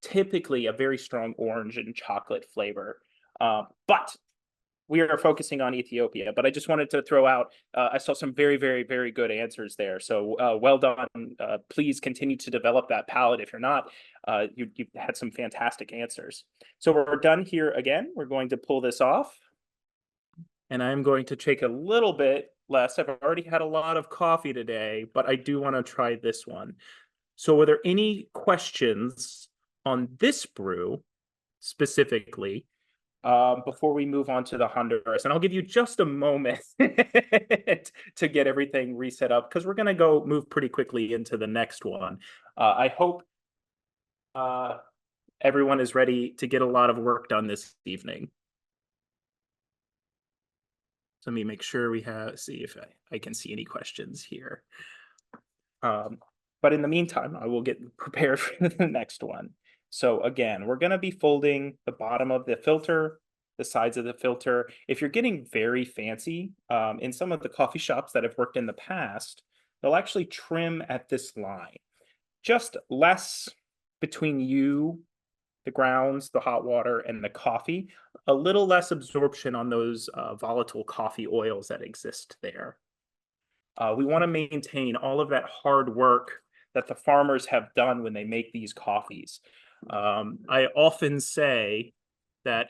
typically a very strong orange and chocolate flavor. But we are focusing on Ethiopia. But I just wanted to throw out, I saw some very, very, very good answers there. So well done. Please continue to develop that palate. If you're not, you've had some fantastic answers. So we're done here again. We're going to pull this off. And I'm going to take a little bit less. I've already had a lot of coffee today, but I do want to try this one. So were there any questions on this brew specifically before we move on to the Honduras? And I'll give you just a moment to get everything reset up because we're going to move pretty quickly into the next one. I hope everyone is ready to get a lot of work done this evening. So let me make sure see if I can see any questions here. But in the meantime, I will get prepared for the next one. So again, we're going to be folding the bottom of the filter, the sides of the filter. If you're getting very fancy, in some of the coffee shops that I've worked in the past, they'll actually trim at this line. Just less between you, the grounds, the hot water, and the coffee, a little less absorption on those volatile coffee oils that exist there. We want to maintain all of that hard work that the farmers have done when they make these coffees. I often say that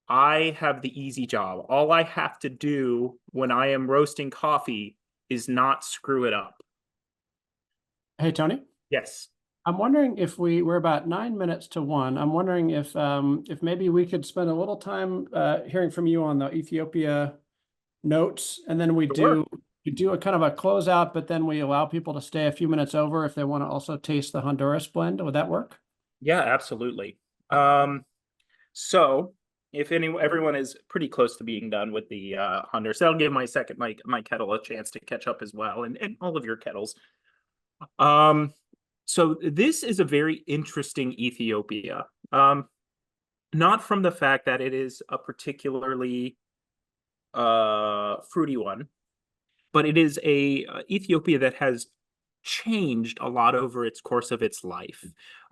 I have the easy job. All I have to do when I am roasting coffee is not screw it up. Hey, Tony. Yes. I'm wondering if we're about 9 minutes to 1. I'm wondering if maybe we could spend a little time hearing from you on the Ethiopia notes, and then we do a kind of a closeout, but then we allow people to stay a few minutes over if they want to also taste the Honduras blend. Would that work? Yeah, absolutely. So if everyone is pretty close to being done with the Honduras, I'll give my kettle a chance to catch up as well, and all of your kettles. So this is a very interesting Ethiopia. Not from the fact that it is a particularly fruity one, but it is a Ethiopia that has changed a lot over its course of its life.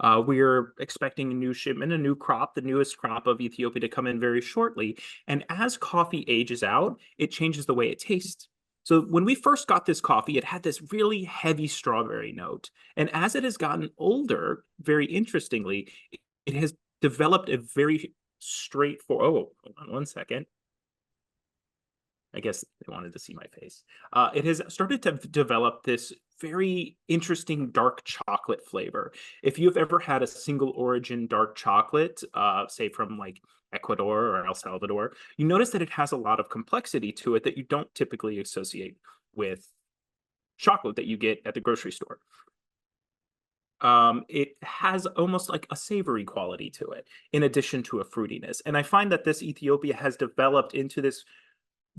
We're expecting a new shipment, a new crop, the newest crop of Ethiopia to come in very shortly. And as coffee ages out, it changes the way it tastes. So when we first got this coffee, it had this really heavy strawberry note. And as it has gotten older, very interestingly, it has developed a very straightforward, oh, hold on one second. I guess they wanted to see my face. It has started to develop this very interesting dark chocolate flavor. If you've ever had a single origin dark chocolate, say from like Ecuador or El Salvador, you notice that it has a lot of complexity to it that you don't typically associate with chocolate that you get at the grocery store. It has almost like a savory quality to it, in addition to a fruitiness. And I find that this Ethiopia has developed into this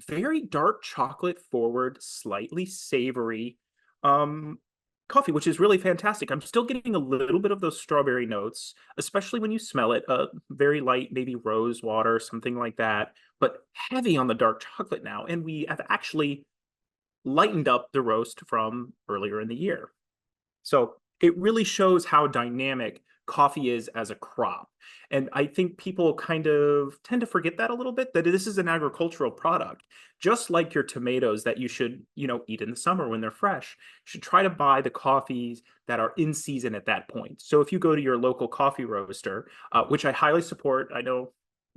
very dark chocolate forward, slightly savory coffee, which is really fantastic. I'm still getting a little bit of those strawberry notes, especially when you smell it. Very light, maybe rose water, something like that, but heavy on the dark chocolate now. And we have actually lightened up the roast from earlier in the year. So it really shows how dynamic coffee is as a crop. And I think people kind of tend to forget that a little bit, that this is an agricultural product, just like your tomatoes that you should, eat in the summer when they're fresh. You should try to buy the coffees that are in season at that point. So if you go to your local coffee roaster, which I highly support, I know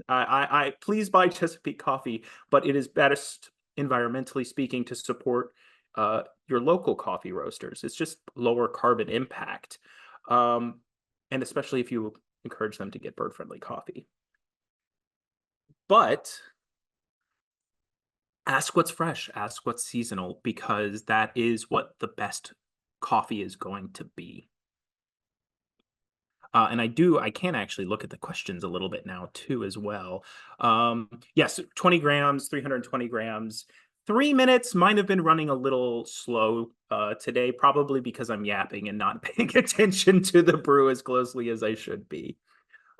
I please buy Chesapeake coffee, but it is best environmentally speaking to support your local coffee roasters. It's just lower carbon impact. And especially if you encourage them to get bird-friendly coffee. But ask what's fresh, ask what's seasonal, because that is what the best coffee is going to be. And I can actually look at the questions a little bit now too as well. Yes, 20 grams, 320 grams. 3 minutes might have been running a little slow today, probably because I'm yapping and not paying attention to the brew as closely as I should be.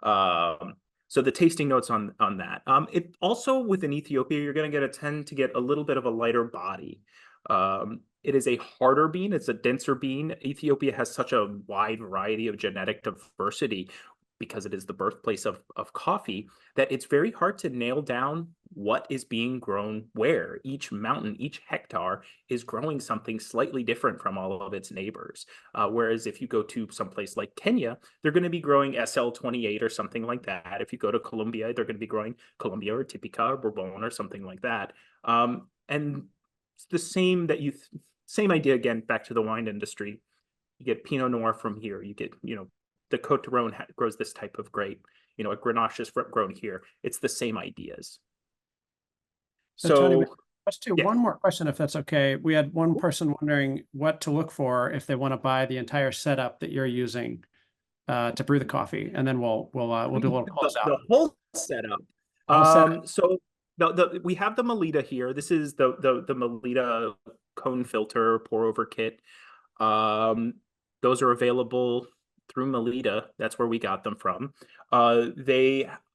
So the tasting notes on that. It also within Ethiopia, you're going to tend to get a little bit of a lighter body. It is a harder bean. It's a denser bean. Ethiopia has such a wide variety of genetic diversity because it is the birthplace of coffee, that it's very hard to nail down what is being grown where. Each mountain, each hectare is growing something slightly different from all of its neighbors. Whereas if you go to someplace like Kenya, they're going to be growing SL28 or something like that. If you go to Colombia, they're going to be growing Colombia or Typica or Bourbon or something like that. And it's the same same idea again, back to the wine industry. You get Pinot Noir from here. You get, the Côte d'Rhône grows this type of grape. A Grenache is grown here. It's the same ideas. So Tony, let's do yeah. one more question, if that's okay. We had one person wondering what to look for if they want to buy the entire setup that you're using to brew the coffee, and then we'll do a little close out. The whole setup. So we have the Melita here. This is the Melita cone filter pour over kit. Those are available through Melita. That's where we got them from.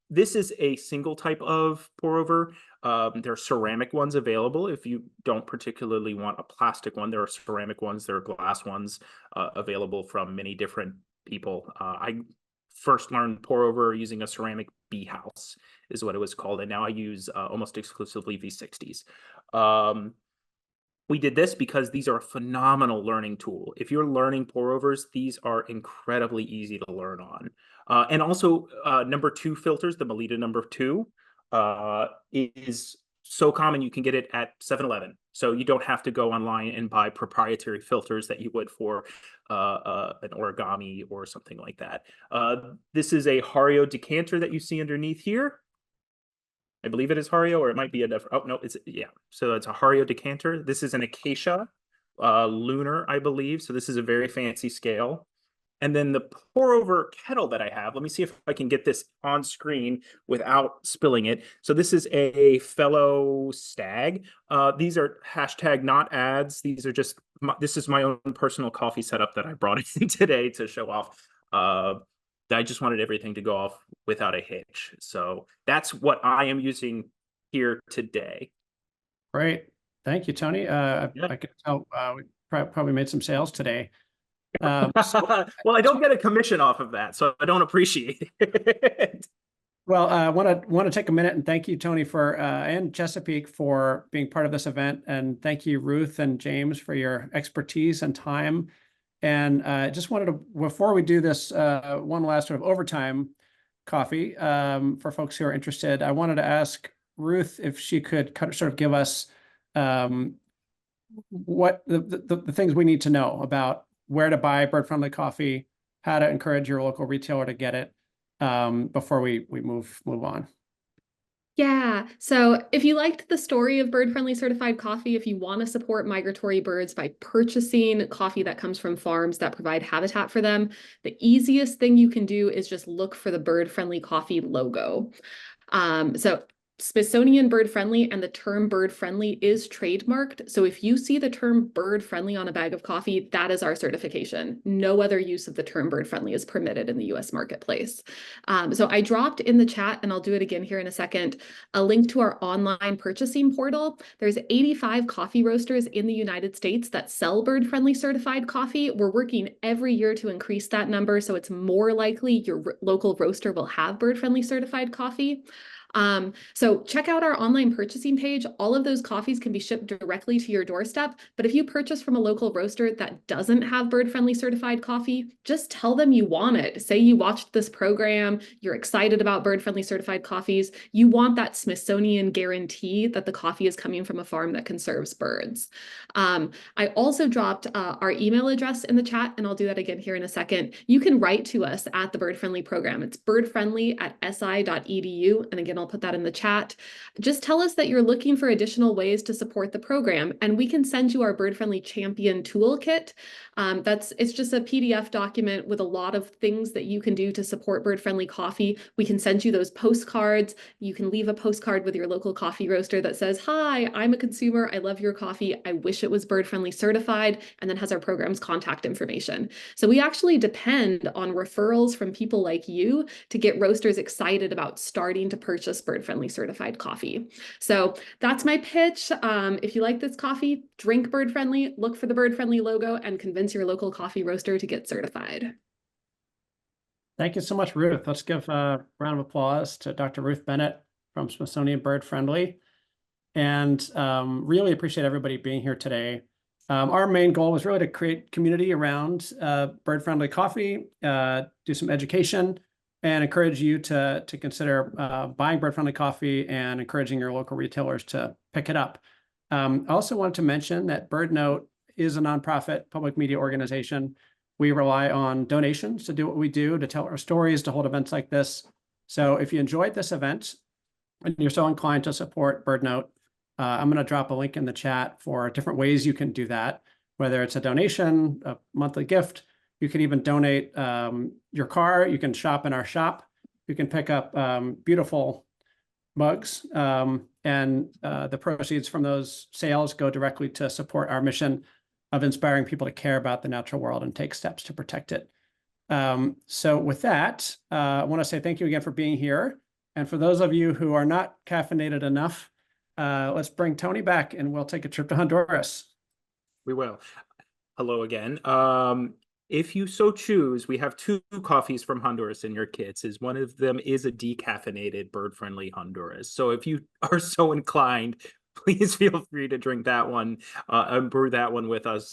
This is a single type of pour over. There are ceramic ones available. If you don't particularly want a plastic one, there are ceramic ones, there are glass ones available from many different people. I first learned pour over using a ceramic bee house is what it was called. And now I use almost exclusively V60s. We did this because these are a phenomenal learning tool. If you're learning pour overs, these are incredibly easy to learn on. And also number 2 filters, the Melita number 2 is so common you can get it at 7-Eleven. So you don't have to go online and buy proprietary filters that you would for an origami or something like that. This is a Hario decanter that you see underneath here. I believe it is Hario, or it might be a different. Oh no, so it's a Hario decanter. This is an Acacia lunar, I believe. So this is a very fancy scale. And then the pour over kettle that I have, let me see if I can get this on screen without spilling it. So this is a Fellow Stag. These are hashtag not ads. These are just, this is my own personal coffee setup that I brought in today to show off. I just wanted everything to go off without a hitch. So that's what I am using here today. Great. Thank you, Tony. I can tell probably made some sales today. Well, I don't get a commission off of that, so I don't appreciate it. Well, I want to take a minute and thank you, Tony, for and Chesapeake for being part of this event, and thank you, Ruth and James, for your expertise and time. And I just wanted to, before we do this one last sort of overtime coffee for folks who are interested, I wanted to ask Ruth if she could kind of sort of give us what the things we need to know about where to buy bird-friendly coffee, how to encourage your local retailer to get it before we move on. Yeah, so if you liked the story of bird-friendly certified coffee, if you want to support migratory birds by purchasing coffee that comes from farms that provide habitat for them, the easiest thing you can do is just look for the bird-friendly coffee logo. So Smithsonian Bird Friendly and the term bird friendly is trademarked. So if you see the term bird friendly on a bag of coffee, that is our certification. No other use of the term bird friendly is permitted in the US marketplace. So I dropped in the chat, and I'll do it again here in a second, a link to our online purchasing portal. There's 85 coffee roasters in the United States that sell bird friendly certified coffee. We're working every year to increase that number, so it's more likely your local roaster will have bird friendly certified coffee. So check out our online purchasing page. All of those coffees can be shipped directly to your doorstep. But if you purchase from a local roaster that doesn't have bird-friendly certified coffee, just tell them you want it. Say you watched this program, you're excited about bird-friendly certified coffees. You want that Smithsonian guarantee that the coffee is coming from a farm that conserves birds. I also dropped our email address in the chat, and I'll do that again here in a second. You can write to us at the Bird Friendly program. It's birdfriendly@si.edu. And again, I'll put that in the chat. Just tell us that you're looking for additional ways to support the program, and we can send you our Bird Friendly Champion Toolkit. It's just a PDF document with a lot of things that you can do to support bird friendly coffee. We can send you those postcards. You can leave a postcard with your local coffee roaster that says, "Hi, I'm a consumer. I love your coffee. I wish it was bird friendly certified," and then has our program's contact information. So we actually depend on referrals from people like you to get roasters excited about starting to purchase bird friendly certified coffee. So that's my pitch. If you like this coffee, drink bird friendly, look for the bird friendly logo, and convince your local coffee roaster to get certified. Thank you so much, Ruth. Let's give a round of applause to Dr. Ruth Bennett from Smithsonian Bird Friendly. And really appreciate everybody being here today. Our main goal was really to create community around bird-friendly coffee, do some education, and encourage you to consider buying bird-friendly coffee and encouraging your local retailers to pick it up. I also wanted to mention that BirdNote is a nonprofit public media organization. We rely on donations to do what we do, to tell our stories, to hold events like this. So if you enjoyed this event and you're so inclined to support BirdNote, I'm going to drop a link in the chat for different ways you can do that, whether it's a donation, a monthly gift. You can even donate your car. You can shop in our shop. You can pick up beautiful mugs, and the proceeds from those sales go directly to support our mission of inspiring people to care about the natural world and take steps to protect it. So with that, I want to say thank you again for being here. And for those of you who are not caffeinated enough, let's bring Tony back and we'll take a trip to Honduras. We will. Hello again. If you so choose, we have 2 coffees from Honduras in your kits. One of them is a decaffeinated bird-friendly Honduras. So if you are so inclined, please feel free to drink that one and brew that one with us,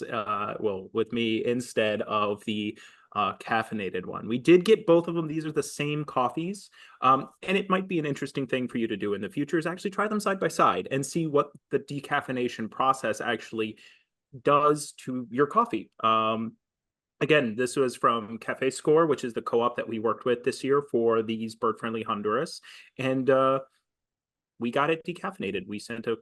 with me, instead of the caffeinated one. We did get both of them. These are the same coffees. And it might be an interesting thing for you to do in the future is actually try them side by side and see what the decaffeination process actually does to your coffee. Again, this was from Cafe Score, which is the co-op that we worked with this year for these bird-friendly Honduras. And we got it decaffeinated. We sent a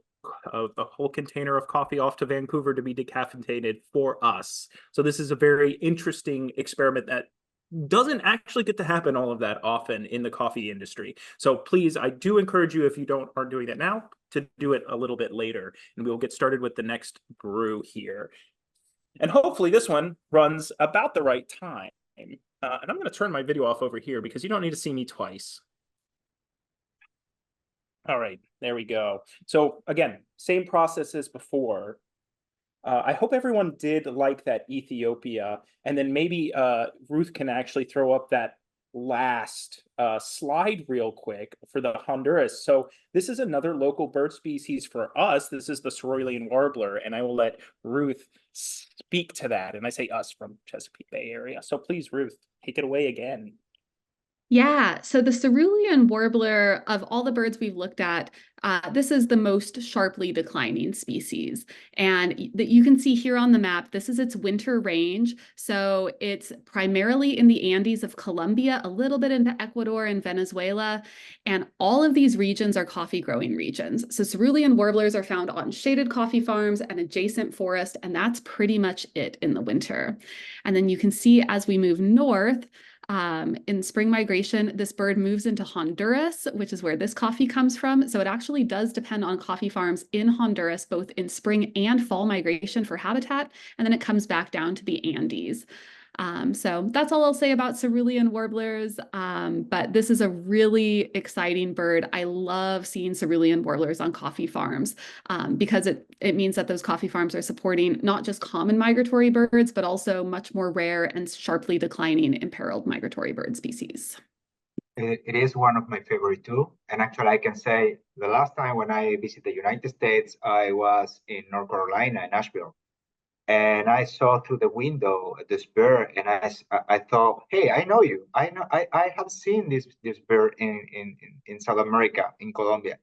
whole container of coffee off to Vancouver to be decaffeinated for us. So this is a very interesting experiment that doesn't actually get to happen all of that often in the coffee industry. So please, I do encourage you, if you aren't doing that now, to do it a little bit later. And we'll get started with the next brew here. And hopefully this one runs about the right time. And I'm going to turn my video off over here because you don't need to see me twice. All right, there we go. So again, same process as before. I hope everyone did like that Ethiopia, and then maybe Ruth can actually throw up that last slide real quick for the Honduras. So this is another local bird species for us. This is the cerulean warbler, and I will let Ruth speak to that. And I say us from Chesapeake Bay area. So please, Ruth, take it away again. Yeah, so the cerulean warbler, of all the birds we've looked at, this is the most sharply declining species. And you can see here on the map, this is its winter range. So it's primarily in the Andes of Colombia, a little bit into Ecuador and Venezuela. And all of these regions are coffee growing regions. So cerulean warblers are found on shaded coffee farms and adjacent forest, and that's pretty much it in the winter. And then you can see as we move north, in spring migration, this bird moves into Honduras, which is where this coffee comes from. So it actually does depend on coffee farms in Honduras, both in spring and fall migration for habitat, and then it comes back down to the Andes. So that's all I'll say about cerulean warblers, but this is a really exciting bird. I love seeing cerulean warblers on coffee farms because it means that those coffee farms are supporting not just common migratory birds, but also much more rare and sharply declining imperiled migratory bird species. It is one of my favorite too. And actually, I can say the last time when I visited the United States, I was in North Carolina, in Nashville. And I saw through the window this bird, and I thought, hey, I know you. I have seen this bird in South America, in Colombia.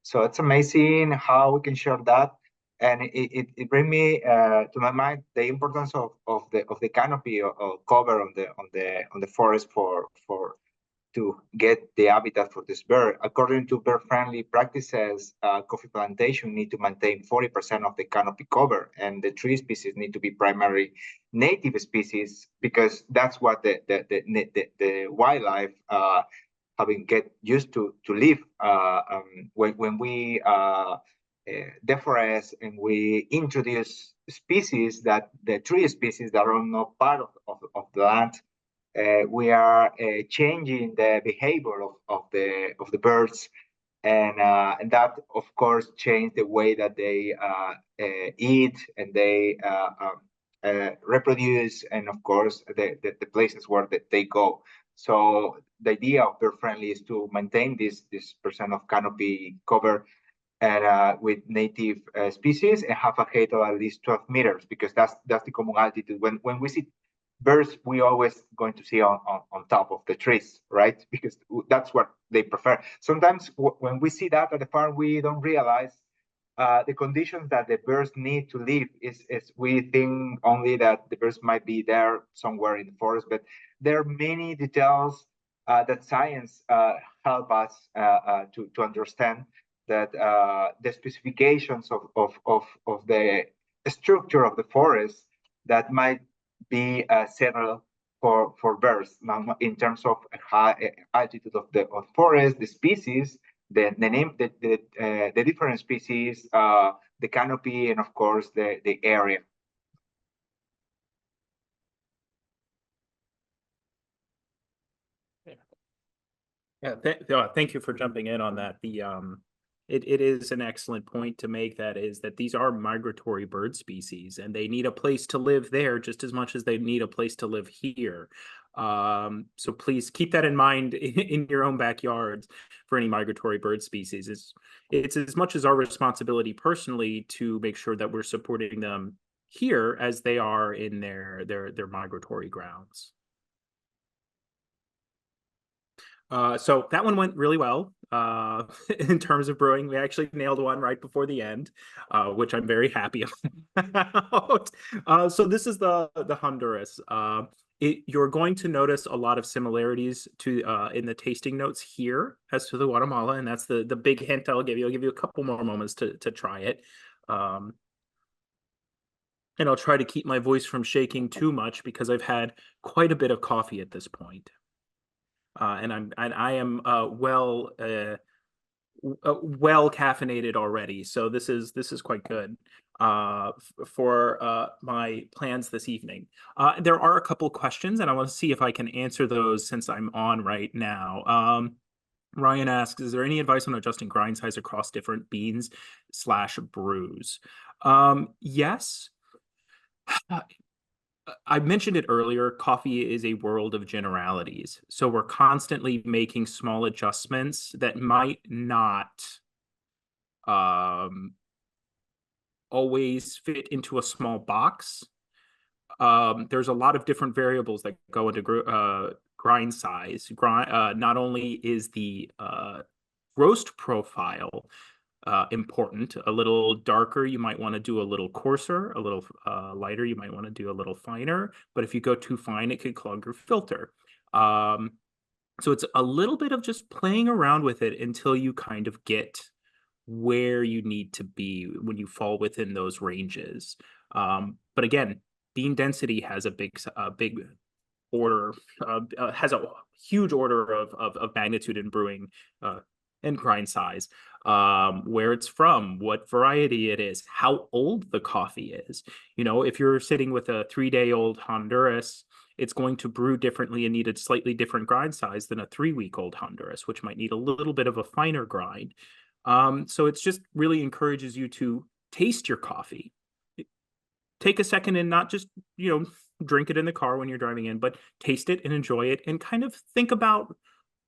So it's amazing how we can share that, and it brings me to my mind the importance of the canopy or cover on the forest for to get the habitat for this bird. According to bird-friendly practices, coffee plantation need to maintain 40% of the canopy cover, and the tree species need to be primary native species because that's what the wildlife having get used to live. When we deforest and we introduce species that the tree species that are not part of the land, we are changing the behavior of the birds, and that of course change the way that they eat and they reproduce, and of course the places where they go. So the idea of bird friendly is to maintain this percent of canopy cover and with native species and have a height of at least 12 meters, because that's the common altitude. When we see birds, we always going to see on top of the trees, right? Because that's what they prefer. Sometimes when we see that at the farm, we don't realize the conditions that the birds need to live. Is we think only that the birds might be there somewhere in the forest, but there are many details that science help us to understand, that the specifications of the structure of the forest that might be settled for birds. Now, in terms of high altitude of the forest, the species, the name, the different species, the canopy, and of course the area. Yeah, thank you for jumping in on that. It is an excellent point to make, that is that these are migratory bird species and they need a place to live there just as much as they need a place to live here. So please keep that in mind in your own backyards for any migratory bird species. It's as much as our responsibility personally to make sure that we're supporting them here as they are in their migratory grounds. So that one went really well. In terms of brewing, we actually nailed one right before the end, which I'm very happy about. So this is the Honduras. You're going to notice a lot of similarities to in the tasting notes here as to the Guatemala, and that's the big hint I'll give you. I'll give you a couple more moments to try it. And I'll try to keep my voice from shaking too much because I've had quite a bit of coffee at this point. And I am well caffeinated already, so this is quite good for my plans this evening. There are a couple questions, and I want to see if I can answer those since I'm on right now. Ryan asks, is there any advice on adjusting grind size across different beans/brews? Yes. I mentioned it earlier, coffee is a world of generalities. So we're constantly making small adjustments that might not always fit into a small box. There's a lot of different variables that go into grind size. Not only is the roast profile important. A little darker, you might want to do a little coarser. A little lighter, you might want to do a little finer. But if you go too fine, it could clog your filter. So it's a little bit of just playing around with it until you kind of get where you need to be when you fall within those ranges. But again, bean density has a big order, has a huge order of magnitude in brewing and grind size, where it's from, what variety it is, how old the coffee is. You know, if you're sitting with a 3-day-old Honduras, it's going to brew differently and need a slightly different grind size than a 3-week-old Honduras, which might need a little bit of a finer grind. So it's just really encourages you to taste your coffee. Take a second and not just, drink it in the car when you're driving in, but taste it and enjoy it and kind of think about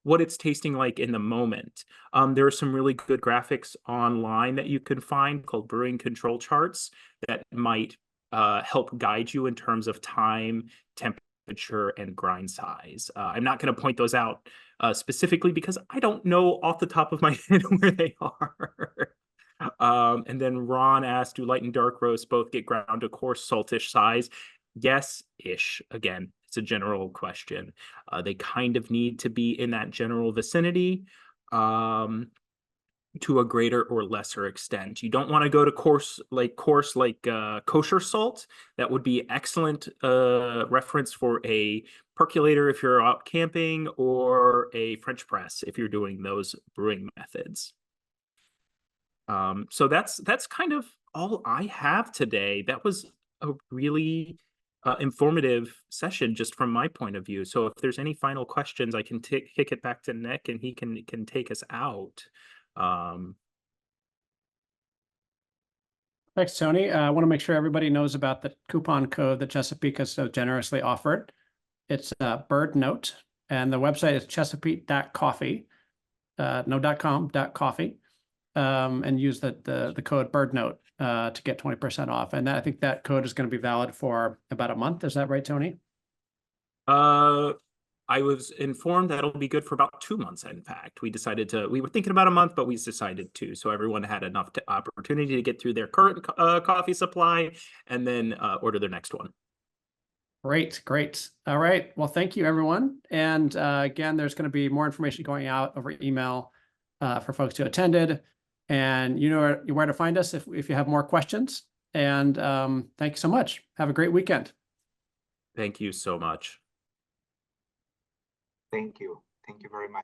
what it's tasting like in the moment. There are some really good graphics online that you can find called brewing control charts that might help guide you in terms of time, temperature, and grind size. I'm not going to point those out specifically because I don't know off the top of my head where they are. And then Ron asked, do light and dark roasts both get ground to coarse saltish size? Yes-ish. Again, it's a general question. They kind of need to be in that general vicinity to a greater or lesser extent. You don't want to go to coarse like kosher salt. That would be excellent reference for a percolator if you're out camping, or a French press if you're doing those brewing methods. So that's kind of all I have today. That was a really informative session just from my point of view. So if there's any final questions, I can kick it back to Nick and he can take us out. Thanks, Tony. I want to make sure everybody knows about the coupon code that Chesapeake has so generously offered. It's BirdNote, and the website is chesapeake.coffee, no .com, .coffee, and use the code BirdNote to get 20% off. And I think that code is going to be valid for about a month. Is that right, Tony? I was informed that it'll be good for about 2 months. In fact, we were thinking about a month, but we decided 2. So everyone had enough opportunity to get through their current coffee supply and then order their next one. Great. All right. Well, thank you, everyone. And again, there's going to be more information going out over email for folks who attended. And you know where to find us if you have more questions. And thank you so much. Have a great weekend. Thank you so much. Thank you. Thank you very much.